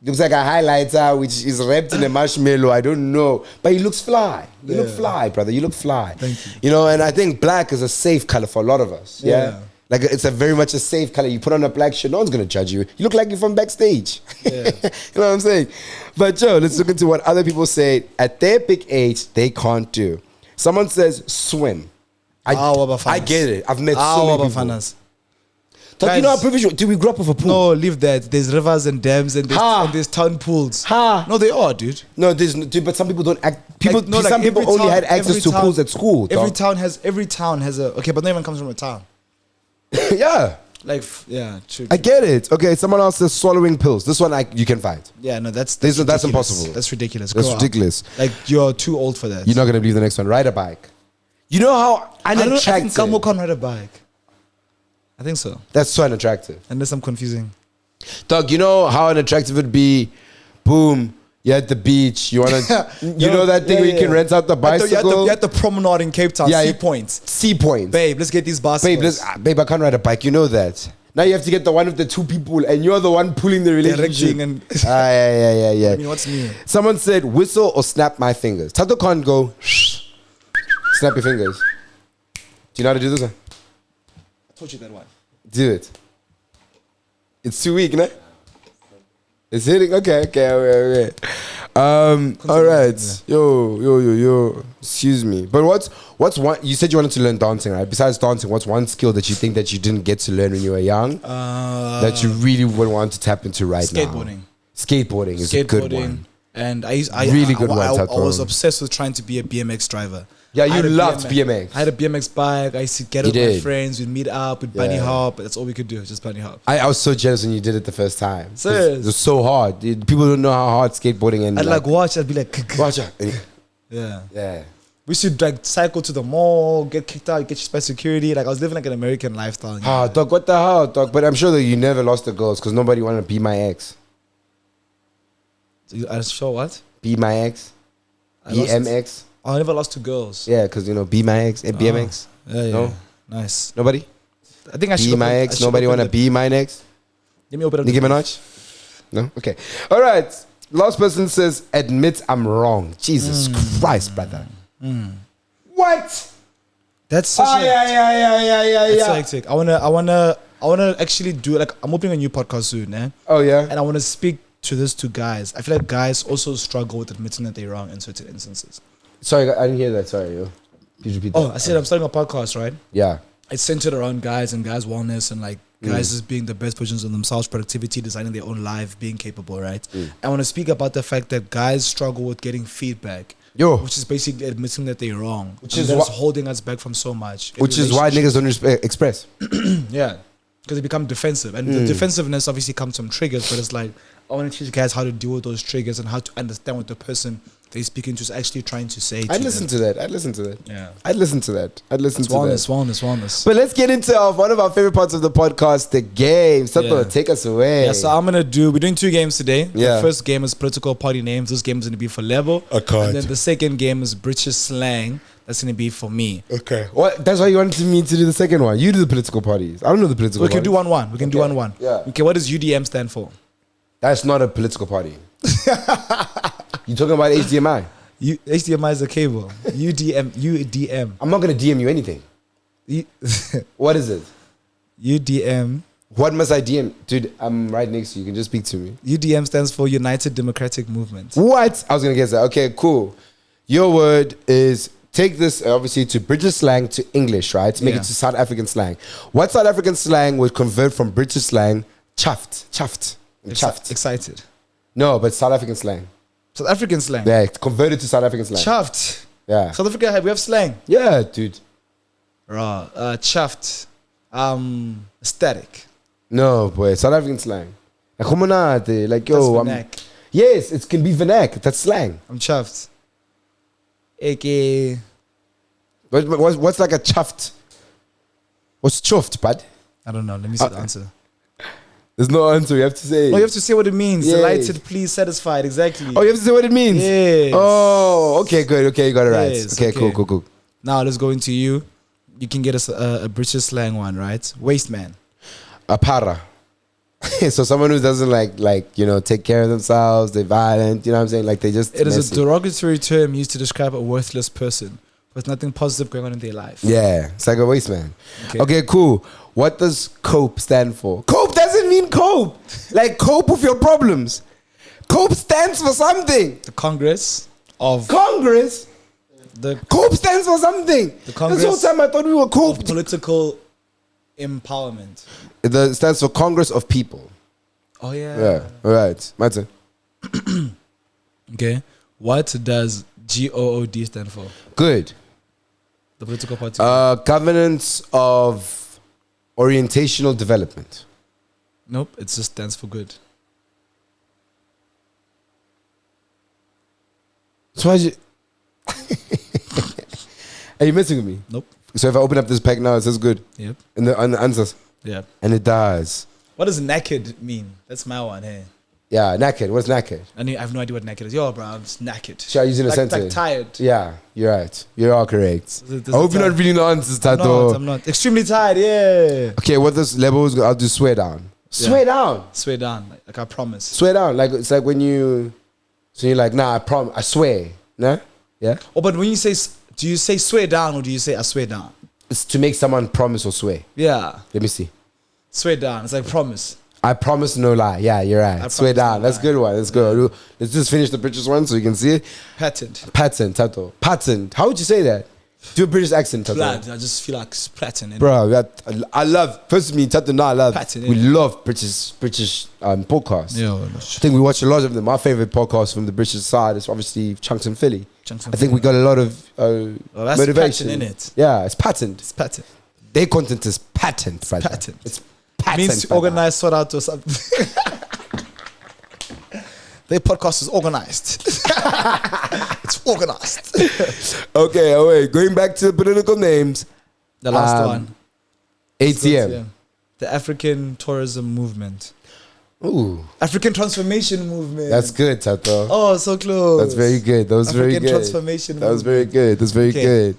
He looks like a highlighter which is wrapped in a marshmallow. I don't know, but he looks fly. You look fly, brother. You look fly. Thank you. You know, and I think black is a safe color for a lot of us. Yeah. Like it's a very much a safe color. You put on a black shirt, no one's gonna judge you. You look like you're from backstage. You know what I'm saying? But Joe, let's look into what other people say at their big age they can't do. Someone says swim. I get it. I've met so many people. Guys, you know how privileged? Do we grow up with a pool? No, leave that. There's rivers and dams and there's town pools. No, they are, dude. No, dude, but some people don't act. Some people only had access to pools at school. Every town has a okay, but no one comes from a town. Yeah. Like, true. I get it. Okay, someone else says swallowing pills. This one you can find. Yeah, no, that's impossible. That's ridiculous. That's ridiculous. Like, you're too old for that. You're not going to believe the next one. Ride a bike. You know how unattractive... I think Kamo can't ride a bike. I think so. That's so unattractive. Unless I'm confusing. Dog, you know how unattractive it would be? Boom. You're at the beach. You want to... you know that thing where you can rent out the bicycle? You had the promenade in Cape Town. Sea Points. Sea Points. Babe, let's get these bicycles. Babe, I can't ride a bike. You know that. Now you have to get the one of the two people and you're the one pulling the relationship. Yeah. I mean, what's new? Someone said whistle or snap my fingers. Thato can't go snap your fingers. Do you know how to do this one? I taught you that one. Do it. It's too weak, no? It's hitting? Okay. All right. Yo. Excuse me. But what's one? You said you wanted to learn dancing, right? Besides dancing, what's one skill that you think that you didn't get to learn when you were young that you really would want to tap into right skateboarding. now? Skateboarding is a good one. And I was obsessed with trying to be a BMX driver. Yeah, I you had a loved BMX. I had a BMX bike. I used to get You with my did. friends. We'd meet up, we'd bunny hop. That's all we could do, just bunny hop. I was so jealous when you did it the first time. 'Cause Serious? It was so hard. People don't know how hard skateboarding and I'd like watch. I'd be like, watch out. yeah. Yeah. We should like cycle to the mall, get kicked out, get chased by security. Like I was living like an American lifestyle. Ah, dog, what the hell, dog? But I'm sure that you never lost the girls because nobody wanted to be my ex. I sure what? Be my ex. BMX. I never lost to girls. Yeah, because be my ex and BMX. Yeah, yeah. No? Nice. Nobody? I think I should Be my ex. Nobody want to be my next? Let me open up. Nicki Minaj? No? Okay. All right. Last person says, admit I'm wrong. Jesus Christ, brother. What? That's such a, yeah. that's so hectic. I wanna actually do like I'm opening a new podcast soon, Oh, yeah? and I wanna speak to this to guys. I feel like guys also struggle with admitting that they're wrong in certain instances. Sorry, I didn't hear that. Sorry, yo. Please repeat that. Oh, I said I'm starting a podcast, right? Yeah. It's centered around guys and guys' wellness and like guys just being the best versions of themselves, productivity, designing their own life, being capable, right? I want to speak about the fact that guys struggle with getting feedback, Yo. which is basically admitting that they're wrong, Which and is that's wha- holding us back from so much. in Which is why niggas don't express. yeah, because they become defensive, and the defensiveness obviously comes from triggers. But it's like I want to teach guys how to deal with those triggers and how to understand what the person they're speaking to is actually trying to say. I'd listen to that. Yeah, I'd listen to that. wellness. But let's get into one of our favorite parts of the podcast, the games. Thato, Yeah. take us away. Yeah, so we're doing 2 games today. Yeah. The first game is political party names. This game is going to be for Lebo. Okay. And then the second game is British slang. That's going to be for me. Okay. What? That's why you wanted me to do the second one. You do the political parties. I don't know the political We can parties. do 1-1. We can do 1-1. Yeah. Okay, what does UDM stand for? That's not a political party. You talking about HDMI? HDMI is a cable. UDM. I'm not going to DM you anything. U- What is it? UDM. What must I DM? Dude, I'm right next to you. You can just speak to me. UDM stands for United Democratic Movement. What? I was going to guess that. Okay, cool. Your word is take this obviously to British slang to English, right? Make Yeah. it to South African slang. What South African slang would convert from British slang? Chuffed. Excited. No, but South African slang. South African slang. Yeah, converted to South African slang. Chuffed. Yeah. South Africa, we have slang. Yeah, dude. Raw. Chuffed. Static. No, boy. South African slang. Like, homonate. Like, yo. That's vernac. Yes, it can be vernac. That's slang. I'm chuffed. AKA. What's like a chuffed? What's chuffed, bud? I don't know. Let me see the answer. There's no answer. You have to say. Oh, you have to say what it means. Yes. Delighted, pleased, satisfied. Exactly. Oh, you have to say what it means? Yes. Oh, okay, good. Okay, you got it right. Yes, Okay, okay. cool. Now let's go into you. You can get us a British slang one, right? Waste man. A para. So someone who doesn't take care of themselves, they're violent, you know what I'm saying? Like they just It is a messy. derogatory term used to describe a worthless person with nothing positive going on in their life. Yeah, it's like a waste man. Okay. Okay, cool. What does cope stand for? Cope doesn't mean cope. Like cope with your problems. Cope stands for something. The Congress of Congress. the Cope stands for something. The Congress This whole time I thought we were coped. political empowerment. It stands for Congress of People. Oh yeah. Yeah, all right. My turn. Okay. What does GOOD stand for? Good. The political party. Governance of Orientational Development. Nope. It just stands for good. So why you... Are you messing with me? Nope. So if I open up this pack now, it says good. Yep. And on the answers. Yeah. And it does. What does naked mean? That's my one. Hey. Yeah, knackered. What's knackered? I have no idea what naked is. Yo, bro, I'm just naked. Shall I use it in a Like sentence? tired. Yeah, you're right. You're all correct. Does I hope you're not reading the answers, Thato. I'm not. Extremely tired, yeah. Okay, what does levels? I'll do swear down. Swear down. Swear down. Like I promise. Swear down. Like it's like when you. So you're like, nah, I promise. I swear. Nah. Yeah. Oh, but when you say, do you say swear down or do you say I swear down? It's to make someone promise or swear. Yeah. Let me see. Swear down. It's like promise. I promise no lie. Yeah, you're right. Swear promise down. no That's a lie. good one. Let's go. Let's just finish the British one so you can see it. Patent. Patent, Thato. Patent. How would you say that? Do a British accent, Thato. Blood. I just feel like it's patent. Bro, I love, first me, Thato, now I love. Patent, We yeah. love British podcasts. Yeah. I think we watch a lot of them. My favorite podcast from the British side is obviously Chunks and Philly. I think we got a lot of that's motivation pattern in it. Yeah, it's patent. It's pattern. Their content is patent, brother. Patent. It's patent. Means brother. organized, sort out or something. Their podcast is organized. It's organized. Okay, wait. Going back to the political names. The last one. ATM. The African Tourism Movement. Ooh. African Transformation Movement. That's good, Thato. Oh, so close. That's very good. That was African very good. Transformation That was Movement. very good. That's very Okay. good.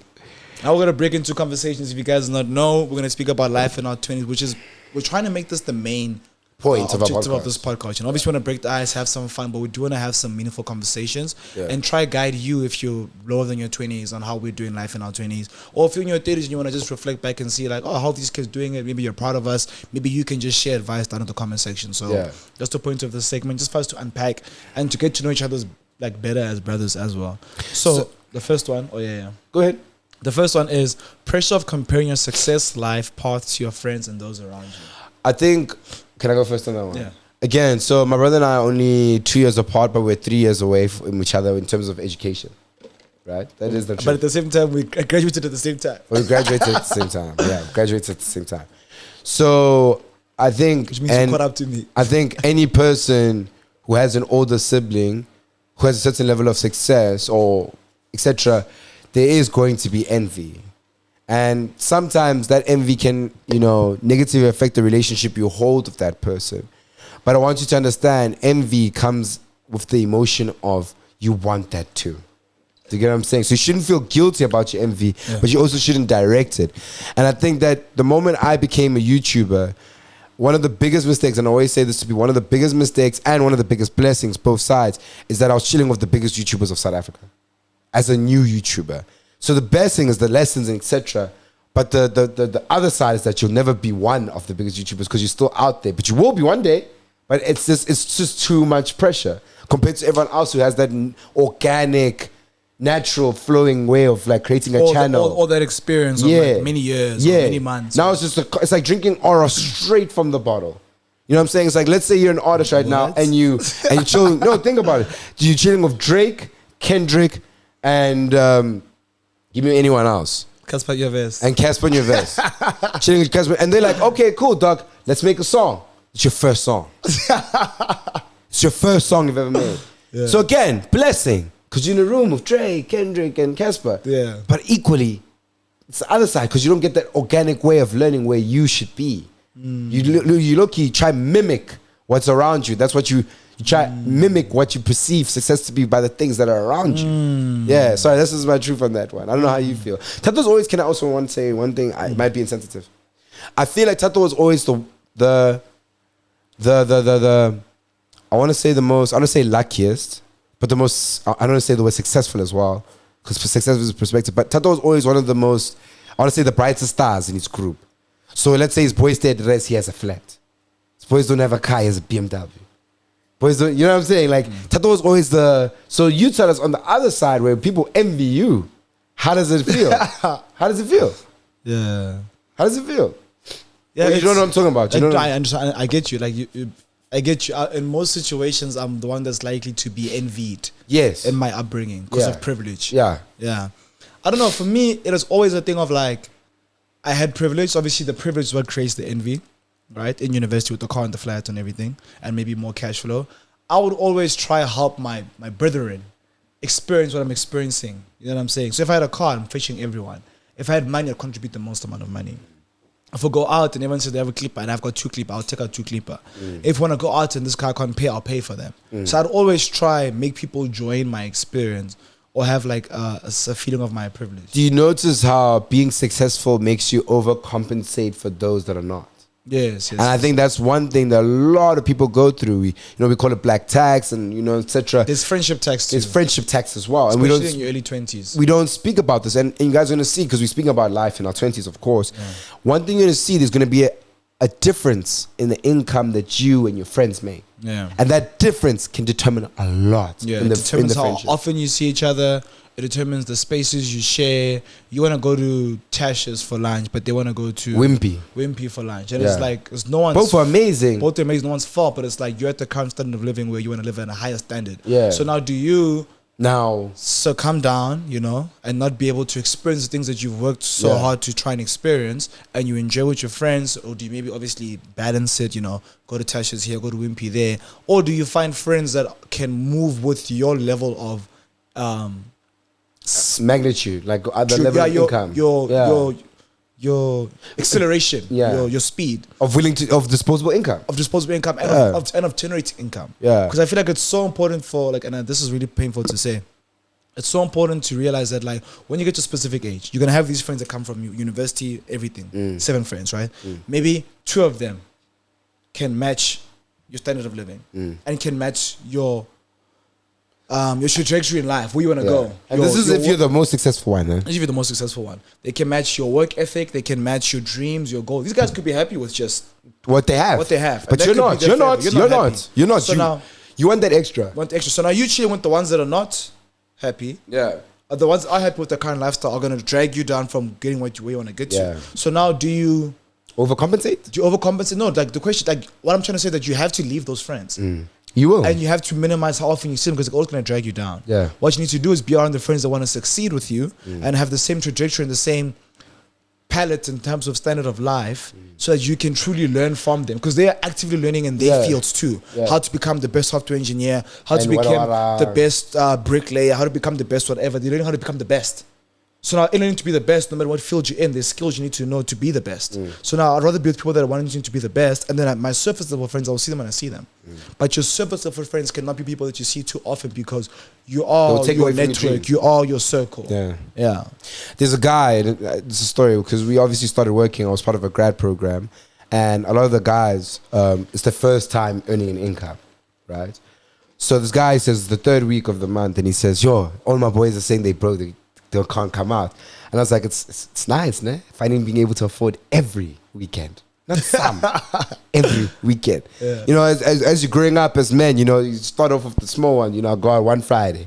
Now we're gonna break into conversations. If you guys do not know, we're gonna speak about life in our 20s, which is we're trying to make this the main Point of our objective podcast. of this podcast. You know, obviously, want to break the ice, have some fun, but we do want to have some meaningful conversations Yeah. and try guide you if you're lower than your 20s on how we're doing life in our 20s, or if you're in your 30s and you want to just reflect back and see like, oh, how these kids doing it. Maybe you're proud of us. Maybe you can just share advice down in the comment section. So Yeah. that's the point of this segment, just for us to unpack and to get to know each other's like better as brothers as well. So the first one, Go ahead. the first one is pressure of comparing your success, life, path to your friends and those around you. I think. Can I go first on that one? Yeah. Again, so my brother and I are only 2 years apart, but we're 3 years away from each other in terms of education. Right? That is the truth. But at the same time, we graduated at the same time. We graduated at the same time. Yeah, graduated at the same time. So I think, Which means you caught up to me. I think any person who has an older sibling who has a certain level of success or etc., there is going to be envy. And sometimes that envy can, negatively affect the relationship you hold with that person. But I want you to understand, envy comes with the emotion of you want that too. Do you get what I'm saying? So you shouldn't feel guilty about your envy, but you also shouldn't direct it. And I think that the moment I became a YouTuber, one of the biggest mistakes, and I always say this to be one of the biggest mistakes and one of the biggest blessings, both sides, is that I was chilling with the biggest YouTubers of South Africa as a new YouTuber. So the best thing is the lessons and etc. But the other side is that you'll never be one of the biggest YouTubers because you're still out there. But you will be one day. But it's just too much pressure compared to everyone else who has that organic, natural, flowing way of like creating a channel. All that experience of like many years, or many months. Now it's like drinking aura straight from the bottle. You know what I'm saying? It's like, let's say you're an artist right now and you're chilling. No, think about it. You're chilling with Drake, Kendrick, and give me anyone else. Casper Nyovest. And Casper Nyovest. Chilling with Casper. And they're like, okay, cool, dog. Let's make a song. It's your first song. It's your first song you've ever made. Yeah. So again, blessing. Because you're in a room with Drake, Kendrick, and Casper. Yeah. But equally, it's the other side because you don't get that organic way of learning where you should be. You try mimic what's around you. That's what you try mimic what you perceive success to be by the things that are around you. Yeah, sorry, this is my truth on that one. I don't know how you feel. Tato's always, can I also want to say one thing? It might be insensitive. I feel like Thato was always the I want to say the most, I want to say luckiest, but the most, I don't want to say the word successful as well, because success is perspective, but Thato was always one of the most, I want to say the brightest stars in his group. So let's say his boys stay at the rest, he has a flat. His boys don't have a car, he has a BMW. Boys don't, you know what I'm saying? Like, Thato was always so you tell us on the other side where people envy you, how does it feel? How does it feel? Yeah. How does it feel? Yeah, well, you don't know what I'm talking about. You don't know. I understand. I get you. Like I get you. In most situations, I'm the one that's likely to be envied. Yes. In my upbringing because of privilege. Yeah. Yeah. I don't know. For me, it was always a thing of like, I had privilege. Obviously, the privilege is what creates the envy, right? In university with the car and the flat and everything, and maybe more cash flow. I would always try to help my brethren experience what I'm experiencing. You know what I'm saying? So if I had a car, I'm fetching everyone. If I had money, I'd contribute the most amount of money. If I go out and everyone says they have a clipper and I've got 2 clipper, I'll take out 2 clipper. If I want to go out and this car can't pay, I'll pay for them. So I'd always try make people join my experience or have like a feeling of my privilege. Do you notice how being successful makes you overcompensate for those that are not? Yes. And I think that's one thing that a lot of people go through. We call it black tax and etc. There's friendship tax too. There's friendship tax as well. Especially and we don't in your early 20s. We don't speak about this, and you guys are gonna see because we're speaking about life in our 20s, of course. Yeah. One thing you're gonna see, there's gonna be a difference in the income that you and your friends make. Yeah. And that difference can determine a lot. Yeah. In It determines the how friendship. often you see each other. It determines the spaces you share. You want to go to Tasha's for lunch, but they want to go to Wimpy for lunch. And it's like, it's no one's... Both are amazing. No one's fault, but it's like you're at the current standard of living where you want to live at a higher standard. Yeah. So now do you now succumb down, you know, and not be able to experience the things that you've worked so hard to try and experience, and you enjoy with your friends? Or do you maybe obviously balance it, you know, go to Tasha's here, go to Wimpy there? Or do you find friends that can move with your level of magnitude, like other level of income, your acceleration, your speed of disposable income, and of generating income? Because I feel like it's so important for, like, and this is really painful to say, it's so important to realize that, like, when you get to a specific age, you're gonna have these friends that come from university, everything, 7 friends, right? Maybe 2 of them can match your standard of living and can match your trajectory in life, where you want to go. And this is if you're the most successful one, eh? If you're the most successful one, they can match your work ethic, they can match your dreams, your goals. These guys could be happy with just what they have. But you're not. So now you want that extra. So now you chilling with the ones that are not happy. Yeah. The ones that are happy with the current lifestyle are going to drag you down from getting where you want to get to. So now, do you overcompensate? Do you overcompensate? No, like the question, like what I'm trying to say, that you have to leave those friends. You will. And you have to minimize how often you see them, because it's always going to drag you down. What you need to do is be around the friends that want to succeed with you and have the same trajectory and the same palette in terms of standard of life, so that you can truly learn from them, because they are actively learning in their fields too. How to become the best software engineer, how to become the best bricklayer, how to become the best whatever. They're learning how to become the best. So now, in order to be the best, no matter what field you're in, there's skills you need to know to be the best. So now, I'd rather be with people that are wanting to be the best, and then my surface level friends, I'll see them when I see them. But your surface level friends cannot be people that you see too often, because you are your network, you are your circle. Yeah. There's a guy, it's a story, because we obviously started working, I was part of a grad program, and a lot of the guys, it's the first time earning an income, right? So this guy says the 3rd week of the month, and he says, yo, all my boys are saying they broke, they can't come out. And I was like, it's nice, ne? Finding being able to afford every weekend. Not some. Every weekend. You know, as you're growing up as men, you know, you start off with the small one, you know, I go out one Friday.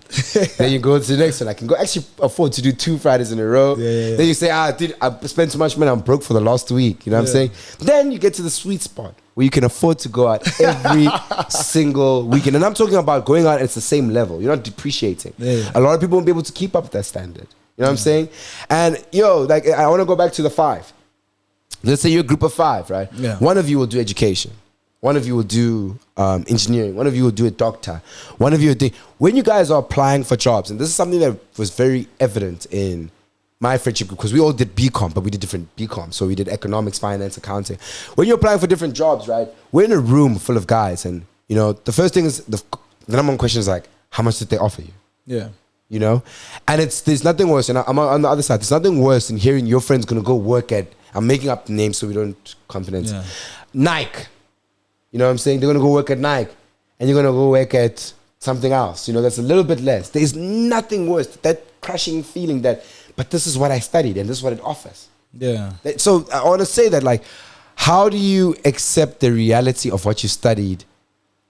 Then you go to the next one. I can go actually afford to do 2 Fridays in a row. Then you say, dude, I spent too much money, I'm broke for the last week. You know what I'm saying? Then you get to the sweet spot where you can afford to go out every single weekend. And I'm talking about going out, it's the same level. You're not depreciating. A lot of people won't be able to keep up with that standard. You know what I'm saying? And yo, like, I want to go back to the 5. Let's say you're a group of 5, right? One of you will do education. One of you will do engineering. One of you will do a doctor. One of you will do... When you guys are applying for jobs, and this is something that was very evident in my friendship group, because we all did BCom, but we did different BCom. So we did economics, finance, accounting. When you're applying for different jobs, right? We're in a room full of guys, and, you know, the first thing is, the number one question is like, how much did they offer you? You know? And there's nothing worse, and I'm on the other side, there's nothing worse than hearing your friend's gonna go work at, I'm making up names so we don't confidence, Nike. You know what I'm saying? They're gonna go work at Nike, and you're gonna go work at something else, you know, that's a little bit less. There's nothing worse, that crushing feeling that, but this is what I studied and this is what it offers. So I want to say that, like, how do you accept the reality of what you studied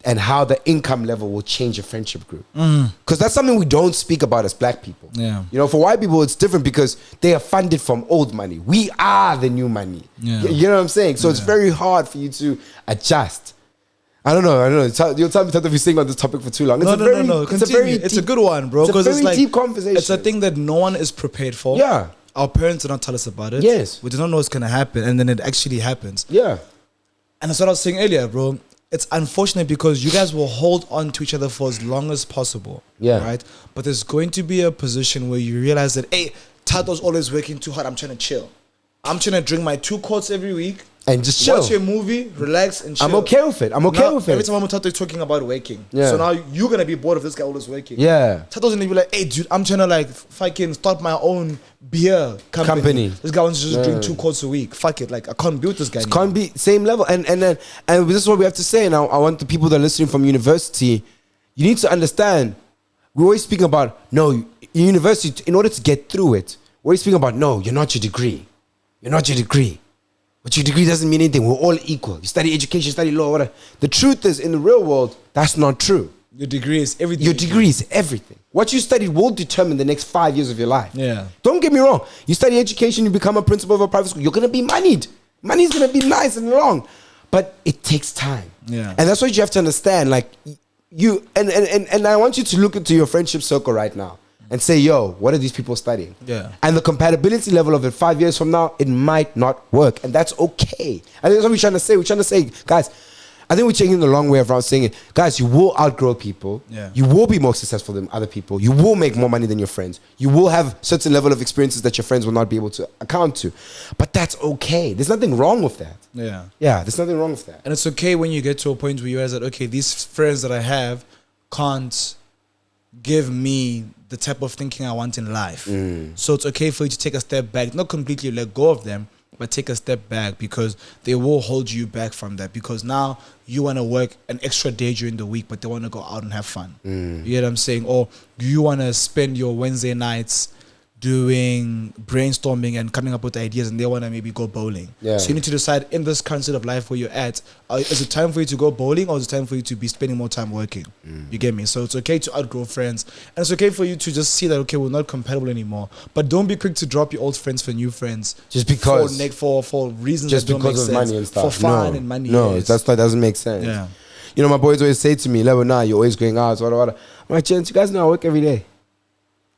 and how the income level will change your friendship group? Because that's something we don't speak about as black people. You know, for white people, it's different because they are funded from old money. We are the new money. You know what I'm saying? So it's very hard for you to adjust. I don't know. You'll tell me if you're staying on this topic for too long. No. It's a good one, bro. Because it's like, deep conversation. It's a thing that no one is prepared for. Our parents did not tell us about it. We did not know what's going to happen, and then it actually happens. And that's what I was saying earlier, bro. It's unfortunate because you guys will hold on to each other for as long as possible. Right? But there's going to be a position where you realize that, hey, Thato's always working too hard. I'm trying to chill. I'm trying to drink my 2 quarts every week. And just chill. Watch a movie, relax, and chill. I'm okay with it. Every time I'm talking about waking. So now you're going to be bored of this guy always waking. Thato's going to be like, hey, dude, I'm trying to like fucking start my own beer company. This guy wants to just drink 2 quarts a week. Fuck it. Like, I can't be with this guy anymore. Can't be same level. And this is what we have to say. Now, I want the people that are listening from university, you need to understand, we're always speaking about, no, university, in order to get through it, we're always speaking about, no, you're not your degree. You're not your degree. But your degree doesn't mean anything. We're all equal. You study education, study law, whatever. The truth is, in the real world, that's not true. Your degree is everything. Your degree is everything. What you studied will determine the next 5 years of your life. Don't get me wrong. You study education, you become a principal of a private school, you're going to be moneyed. Money's going to be nice and long. But it takes time. And that's what you have to understand. Like, and I want you to look into your friendship circle right now and say, yo, what are these people studying? Yeah. And the compatibility level of it 5 years from now, it might not work. And that's okay. I think that's what we're trying to say. We're trying to say, guys, I think we're taking the long way around saying it. Guys, you will outgrow people. Yeah. You will be more successful than other people. You will make more money than your friends. You will have certain level of experiences that your friends will not be able to account to. But that's okay. There's nothing wrong with that. Yeah. Yeah, there's nothing wrong with that. And it's okay when you get to a point where you realize that, okay, these friends that I have can't give me the type of thinking I want in life. So it's okay for you to take a step back, not completely let go of them, but take a step back, because they will hold you back from that, because now you want to work an extra day during the week, but they want to go out and have fun. You get what I'm saying? Or you want to spend your Wednesday nights doing brainstorming and coming up with ideas, and they want to maybe go bowling. Yeah. So you need to decide, in this current state of life where you're at, is it time for you to go bowling, or is it time for you to be spending more time working? You get me? So it's okay to outgrow friends, and it's okay for you to just see that, okay, we're not compatible anymore, but don't be quick to drop your old friends for new friends Just because. for reasons Just that don't because make of sense. money and stuff. For fun No, and money. No, yes. that doesn't make sense. Yeah. You know, my boys always say to me, "Level, nah, you're always going out, what. I'm like, gents, you guys know I work every day.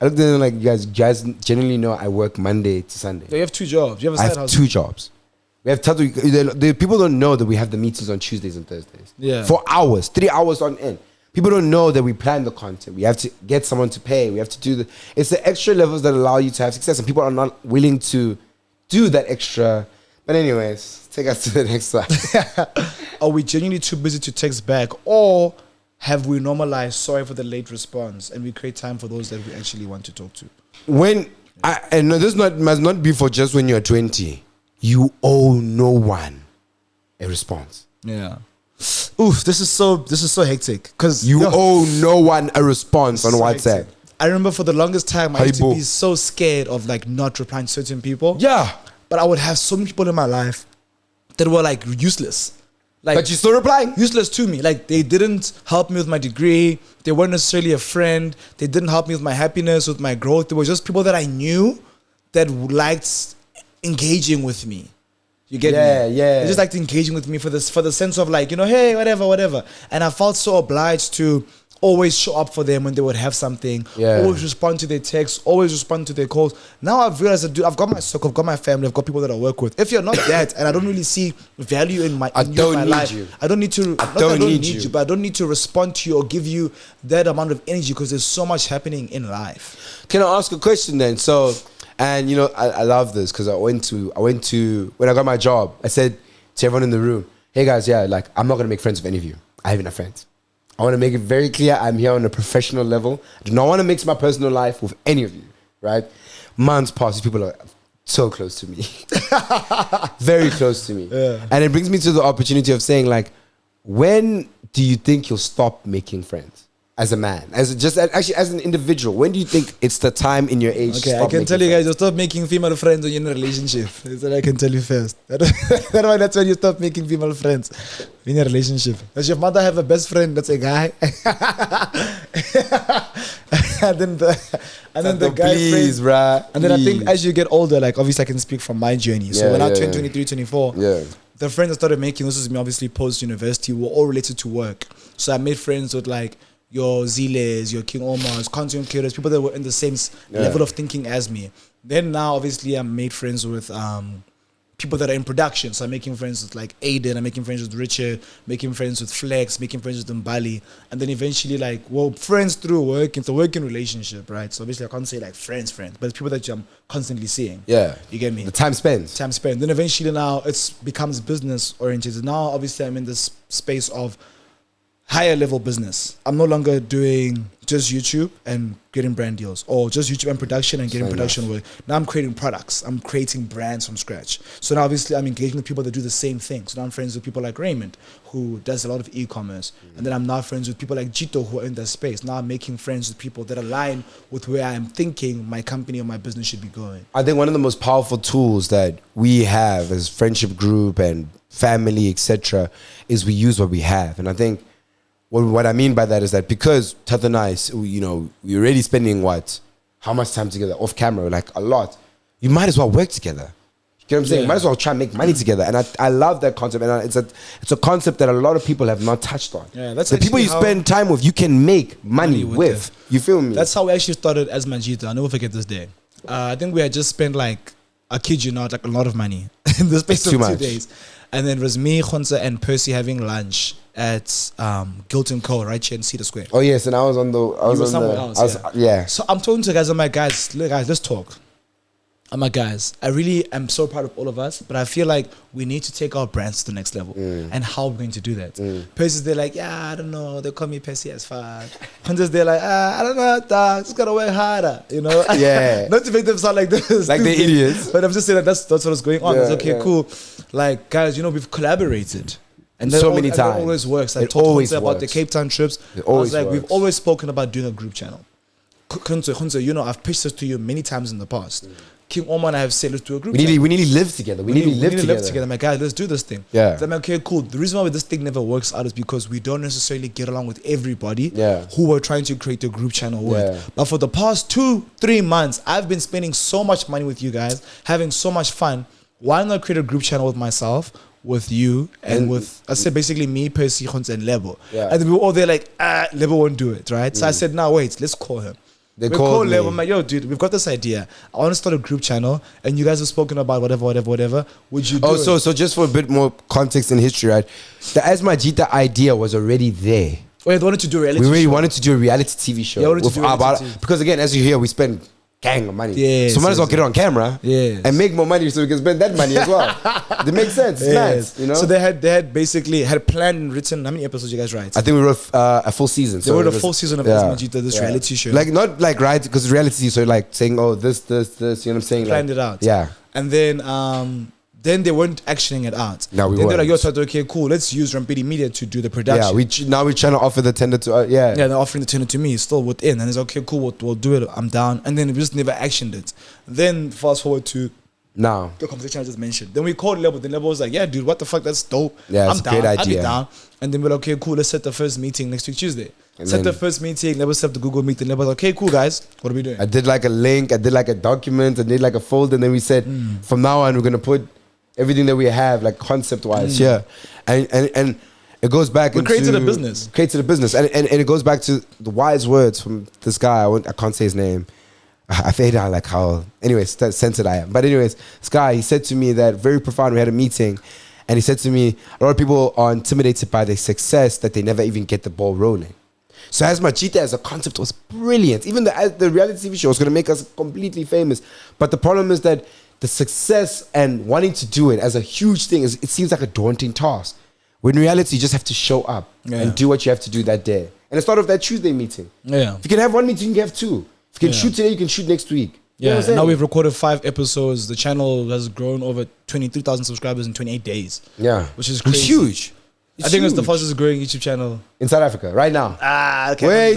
I look at them like, you guys generally know I work Monday to Sunday. Yeah, you have 2 jobs. You have a I side have hustle. 2 jobs. We have Thato. The people don't know that we have the meetings on Tuesdays and Thursdays. Yeah. For hours, 3 hours on end. People don't know that we plan the content. We have to get someone to pay. We have to do it's the extra levels that allow you to have success, and people are not willing to do that extra. But anyways, take us to the next slide. Are we genuinely too busy to text back, or have we normalized sorry for the late response and we create time for those that we actually want to talk to? And this must not be for just when you're 20. You owe no one a response. Yeah. Oof, this is so hectic, because You owe no one a response on so WhatsApp. hectic. I remember for the longest time I used to Haibo. be so scared of like not replying to certain people. Yeah. But I would have so many people in my life that were like useless. Like, But you're still replying. useless to me. Like, they didn't help me with my degree. They weren't necessarily a friend. They didn't help me with my happiness, with my growth. They were just people that I knew that liked engaging with me. You get me? Yeah. They just liked engaging with me for the sense of like, you know, hey, whatever. And I felt so obliged to always show up for them when they would have something. Yeah. Always respond to their texts. Always respond to their calls. Now I've realized that, dude, I've got my circle, I've got my family, I've got people that I work with. If you're not that, and I don't really see value in my I don't my need life, you. I don't need to. I not that don't need you. but I don't need to respond to you or give you that amount of energy, because there's so much happening in life. Can I ask a question then? So, and you know, I love this because I went to when I got my job, I said to everyone in the room, hey guys, yeah, like I'm not gonna make friends with any of you. I have enough friends. I want to make it very clear I'm here on a professional level. I do not want to mix my personal life with any of you, right? Months pass, these people are so close to me. Very close to me. Yeah. And it brings me to the opportunity of saying, like, when do you think you'll stop making friends? As a man, actually as an individual, when do you think it's the time in your age? Okay, to I stop can making tell you guys, friends? you stop making female friends when you're in a relationship. That's what I can tell you first. That's when you stop making female friends in a relationship. Does your mother have a best friend that's a guy? and then the guy please, friend. bruh. And then I think please. as you get older, like obviously I can speak from my journey. So Yeah, when I yeah, turned yeah. 23, 24, Yeah. the friends I started making, this is me obviously post-university, were all related to work. So I made friends with like your Ziles, your King Omars, content creators, people that were in the same level of thinking as me. Then now obviously I made friends with people that are in production. So I'm making friends with like Aiden, I'm making friends with Richard, making friends with Flex, making friends with Mbali. And then eventually like, well, friends through work, it's a working relationship, right? So obviously I can't say like friends, but it's people that I'm constantly seeing. Yeah. You get me? The time spent. Time spent. Then eventually now it becomes business oriented. Now obviously I'm in this space of higher level business. I'm no longer doing just YouTube and getting brand deals, or just YouTube and production and getting Fair production work. Now I'm creating products. I'm creating brands from scratch. So now obviously I'm engaging with people that do the same thing. So now I'm friends with people like Raymond, who does a lot of e-commerce. And then I'm now friends with people like Jito, who are in that space. Now I'm making friends with people that align with where I'm thinking my company or my business should be going. I think one of the most powerful tools that we have as friendship group and family, etc., is we use what we have. And I think what I mean by that is that because Thato and I, you know, we're already spending how much time together off camera, like a lot. You might as well work together. You know what I'm saying? Yeah. Might as well try and make money together. And I love that concept. And it's a concept that a lot of people have not touched on. Yeah, that's the people actually you how- spend time with, you can make money with. You feel me? That's how we actually started as Manjita. I'll never forget this day. I think we had just spent like, I kid you not, like a lot of money in the space of 2 days. And then it was me, Khonsa, and Percy having lunch at Guilt & Co. right here in Cedar Square. Oh yes, and I was on the. I was were on somewhere the. else, I was, yeah. So I'm talking to guys. I'm like, guys, look, guys, let's talk. I'm like, guys, I really am so proud of all of us, but I feel like we need to take our brands to the next level. And how are we going to do that? Percy's, they're like, yeah, I don't know. They call me Percy as fuck. Hunters, they're like, I don't know, dog. Just gotta work harder, you know? Yeah. Not to make them sound like this. Like they're idiots. But I'm just saying that that's what's going on. Yeah, It's okay, yeah. cool. Like, guys, you know, we've collaborated. And So many and times. That always works. I It told always Khonsa about the works. Cape Town trips. It I always was like, we've works. always spoken about doing a group channel. Khonsa, you know, I've pitched this to you many times in the past. King Omar and I have said, let's do a group channel. We need to live together. We need to live together. I'm like, guys, let's do this thing. Yeah. So I'm like, okay, cool. The reason why this thing never works out is because we don't necessarily get along with everybody Yeah. who we're trying to create a group channel with. Yeah. But for the past 2-3 months, I've been spending so much money with you guys, having so much fun. Why not create a group channel with myself, with you, and with, I said basically me, Percy, Khonsa, and Lebo. Yeah. And then we were all there like, Lebo won't do it, right? So I said, now wait, let's call him. They We called call me. Lebo. I'm like, yo, dude, we've got this idea. I want to start a group channel, and you guys have spoken about whatever. Would you do Oh, it? so just for a bit more context and history, right? The Asmajita idea was already there. Wait, they wanted to do a reality We really show. wanted to do a reality TV show. Yeah, we wanted to with do reality our- TV. because again, as you hear, we spend gang of money. Yes, so might as well yes, get it on camera Yes. and make more money so we can spend that money as well. It makes sense. It's Yes. mad, you know? So they had basically had planned and written. How many episodes you guys write? I think we wrote a full season. They wrote it a was- full season of yeah, Asmajita, this reality show. Like, not like, right? Because reality, so like saying, oh, this, you know what I'm saying? Planned like, it out. Yeah. And then they weren't actioning it out. No, we then they're like, yo, weren't. Thato, okay, cool. Let's use Rampedi Media to do the production. Yeah, now we're trying to offer the tender to, Yeah, they're offering the tender to me, still within. And it's okay, cool, we'll do it. I'm down. And then we just never actioned it. Then fast forward to now. the conversation I just mentioned. Then we called Lebo. Then Lebo was like, yeah, dude, what the fuck? That's dope. Yeah, I'm it's a down. great I'll be idea. down. And then we're like, okay, cool, let's set the first meeting next week, Tuesday. And Set the then- first meeting. Lebo set up the Google Meet. And Lebo was like, okay, cool, guys. What are we doing? I did like a link, I did like a document, I did like a folder, and then we said, from now on, we're going to put everything that we have, like concept-wise, here. And it goes back We into... created a business. Created a business. And it goes back to the wise words from this guy. I can't say his name. I fade out like how... Anyways, censored I am. But anyways, this guy, he said to me that very profound, we had a meeting, and he said to me, a lot of people are intimidated by their success that they never even get the ball rolling. So Asmajita as a concept was brilliant. Even the reality TV show was going to make us completely famous. But the problem is that the success and wanting to do it as a huge thing, it seems like a daunting task. When in reality, you just have to show up and do what you have to do that day. And it's not of that Tuesday meeting. Yeah. If you can have one meeting, you can have two. If you can shoot today, you can shoot next week. You know Yeah, what I'm saying? now we've recorded 5 episodes. The channel has grown over 23,000 subscribers in 28 days. Yeah. Which is It's crazy. huge. I think it's the huge. fastest growing YouTube channel. In South Africa, right now. Okay. Wait.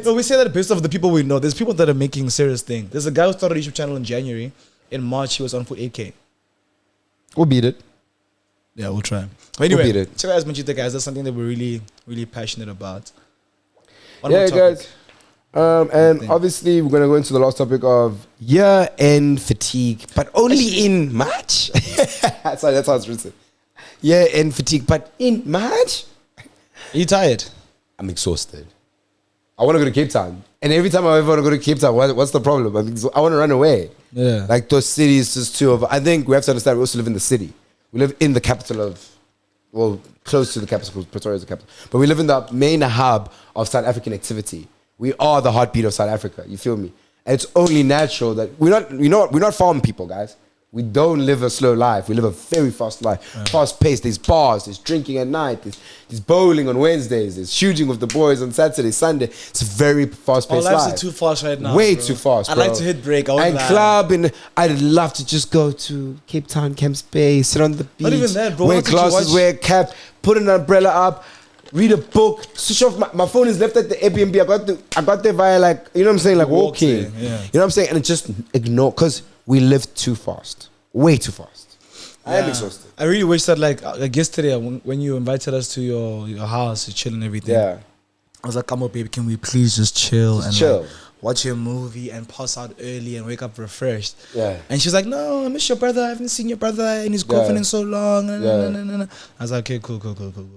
No, we say that based off the people we know. There's people that are making serious thing. There's a guy who started a YouTube channel in January. In March, he was on for 8K. We'll beat it. Yeah, we'll try. But anyway, beat it. check out Asmajita, guys. That's something that we're really, really passionate about. One Yeah, more topic. guys. And thing. obviously, we're going to go into the last topic of year-end fatigue, but only in March. Sorry, that's how it's written. Year-end fatigue, but in March? Are you tired? I'm exhausted. I want to go to Cape Town. And every time I ever want to go to Cape Town, what's the problem? I want to run away. Yeah. Like those cities, just two of... I think we have to understand we also live in the city. We live in the capital of... Well, close to the capital, because Pretoria is the capital. But we live in the main hub of South African activity. We are the heartbeat of South Africa. You feel me? And it's only natural that... We're not farm people, guys. We don't live a slow life. We live a very fast life. Fast paced. There's bars. There's drinking at night. There's bowling on Wednesdays. There's shooting with the boys on Saturday, Sunday. It's a very fast Our paced lives life. are too fast right now. Way bro. too fast, I'd bro. like to hit break. I won't And lie. club, and I'd love to just go to Cape Town, Camp Space, sit on the beach. Not even that, bro. Wear What did you glasses, watch? wear a cap, put an umbrella up, read a book, switch off. My phone is left at the Airbnb. I got there via like, you know what I'm saying, like Walked walking. there, yeah. You know what I'm saying? And just ignore, because we live too fast. Way too fast. I am Yeah. exhausted. I really wish that like yesterday when you invited us to your house to chill and everything. Yeah. I was like, come on, baby, can we please just chill and chill. like, watch a movie, and pass out early and wake up refreshed. Yeah. And she's like, no, I miss your brother. I haven't seen your brother and his girlfriend in so long. I was like, okay, cool.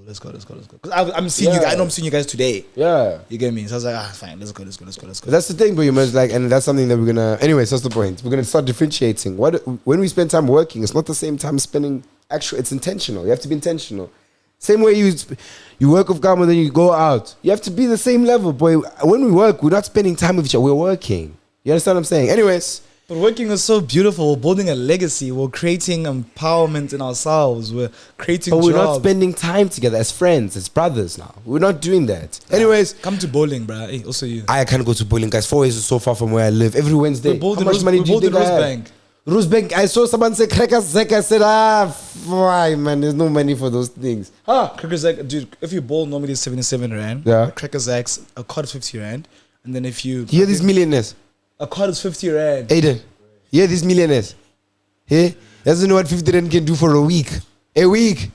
Let's go. Because I'm seeing you guys. I know I'm seeing you guys today. Yeah. You get me? So I was like, fine, let's go. That's the thing, but you must like, and that's something that we're gonna. Anyways, that's the point. We're gonna start differentiating. When we spend time working, it's not the same time spending. Actual, it's intentional. You have to be intentional. Same way you work with Gama, then you go out. You have to be the same level, boy. When we work, we're not spending time with each other. We're working. You understand what I'm saying? Anyways. But working is so beautiful. We're building a legacy. We're creating empowerment in ourselves. We're creating jobs. But we're not spending time together as friends, as brothers now. We're not doing that. Anyways. Come to bowling, bro. Hey, also you. I can't go to bowling, guys. 4 years is so far from where I live. Every Wednesday. How much money do you think I have? Rosebank. I saw someone say Cracker Zack. I said, why, man? There's no money for those things. Cracker Zack, dude, if you bowl, normally it's 77 rand. Yeah. Cracker Zack's, a card is 50 rand. And then if you... Hear these millionaires. A card is 50 rand. Aiden. Hear these millionaires. He doesn't know what 50 rand can do for a week. A week.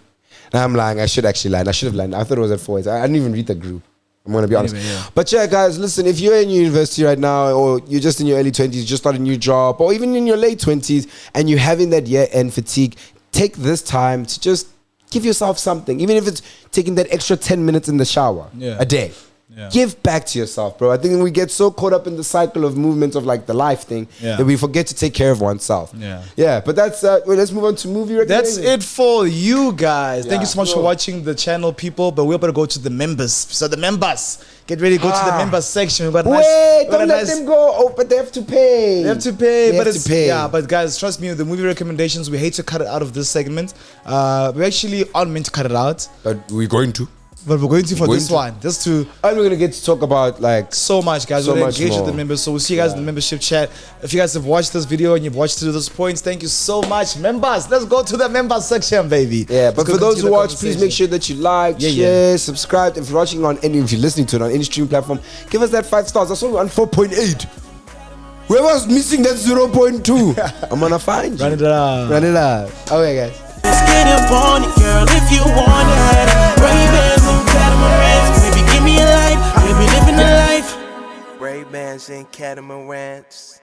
Now I'm lying. I should actually lie. I should have lied. I thought it was at 4 years. I didn't even read the group. I'm going to be honest. Yeah. But yeah, guys, listen, if you're in university right now, or you're just in your early 20s, you just started a new job, or even in your late 20s, and you're having that year-end fatigue, take this time to just give yourself something, even if it's taking that extra 10 minutes in the shower a day. Yeah. Give back to yourself, bro. I think we get so caught up in the cycle of movement of like the life thing that we forget to take care of oneself. Yeah. But that's let's move on to movie recommendations. That's it for you guys. Thank you so much for watching the channel, people. But we're about to go to the members. So the members, get ready to go to the members section. We've got don't let them go. Oh, but they have to pay. They have to pay. Yeah, but guys, trust me, the movie recommendations, we hate to cut it out of this segment. We actually aren't meant to cut it out, but we're going to. But we're going to for this one. Just to... And we're going to get to talk about like... So much, guys. We're going to engage with the members. So we'll see you guys in the membership chat. If you guys have watched this video and you've watched to those points, thank you so much. Members, let's go to the members section, baby. Yeah, but for those who watch, please make sure that you like, share, subscribe. If you're watching on any... If you're listening to it on any streaming platform, give us that 5 stars. That's why we're on 4.8. Whoever's missing that 0.2, I'm going to find you. Run it up. Okay, guys. Let's get up on it, girl, if you want it. Ray-Bans and catamarans, baby, give me a light. We'll be living a life. Ray-Bans and catamarans.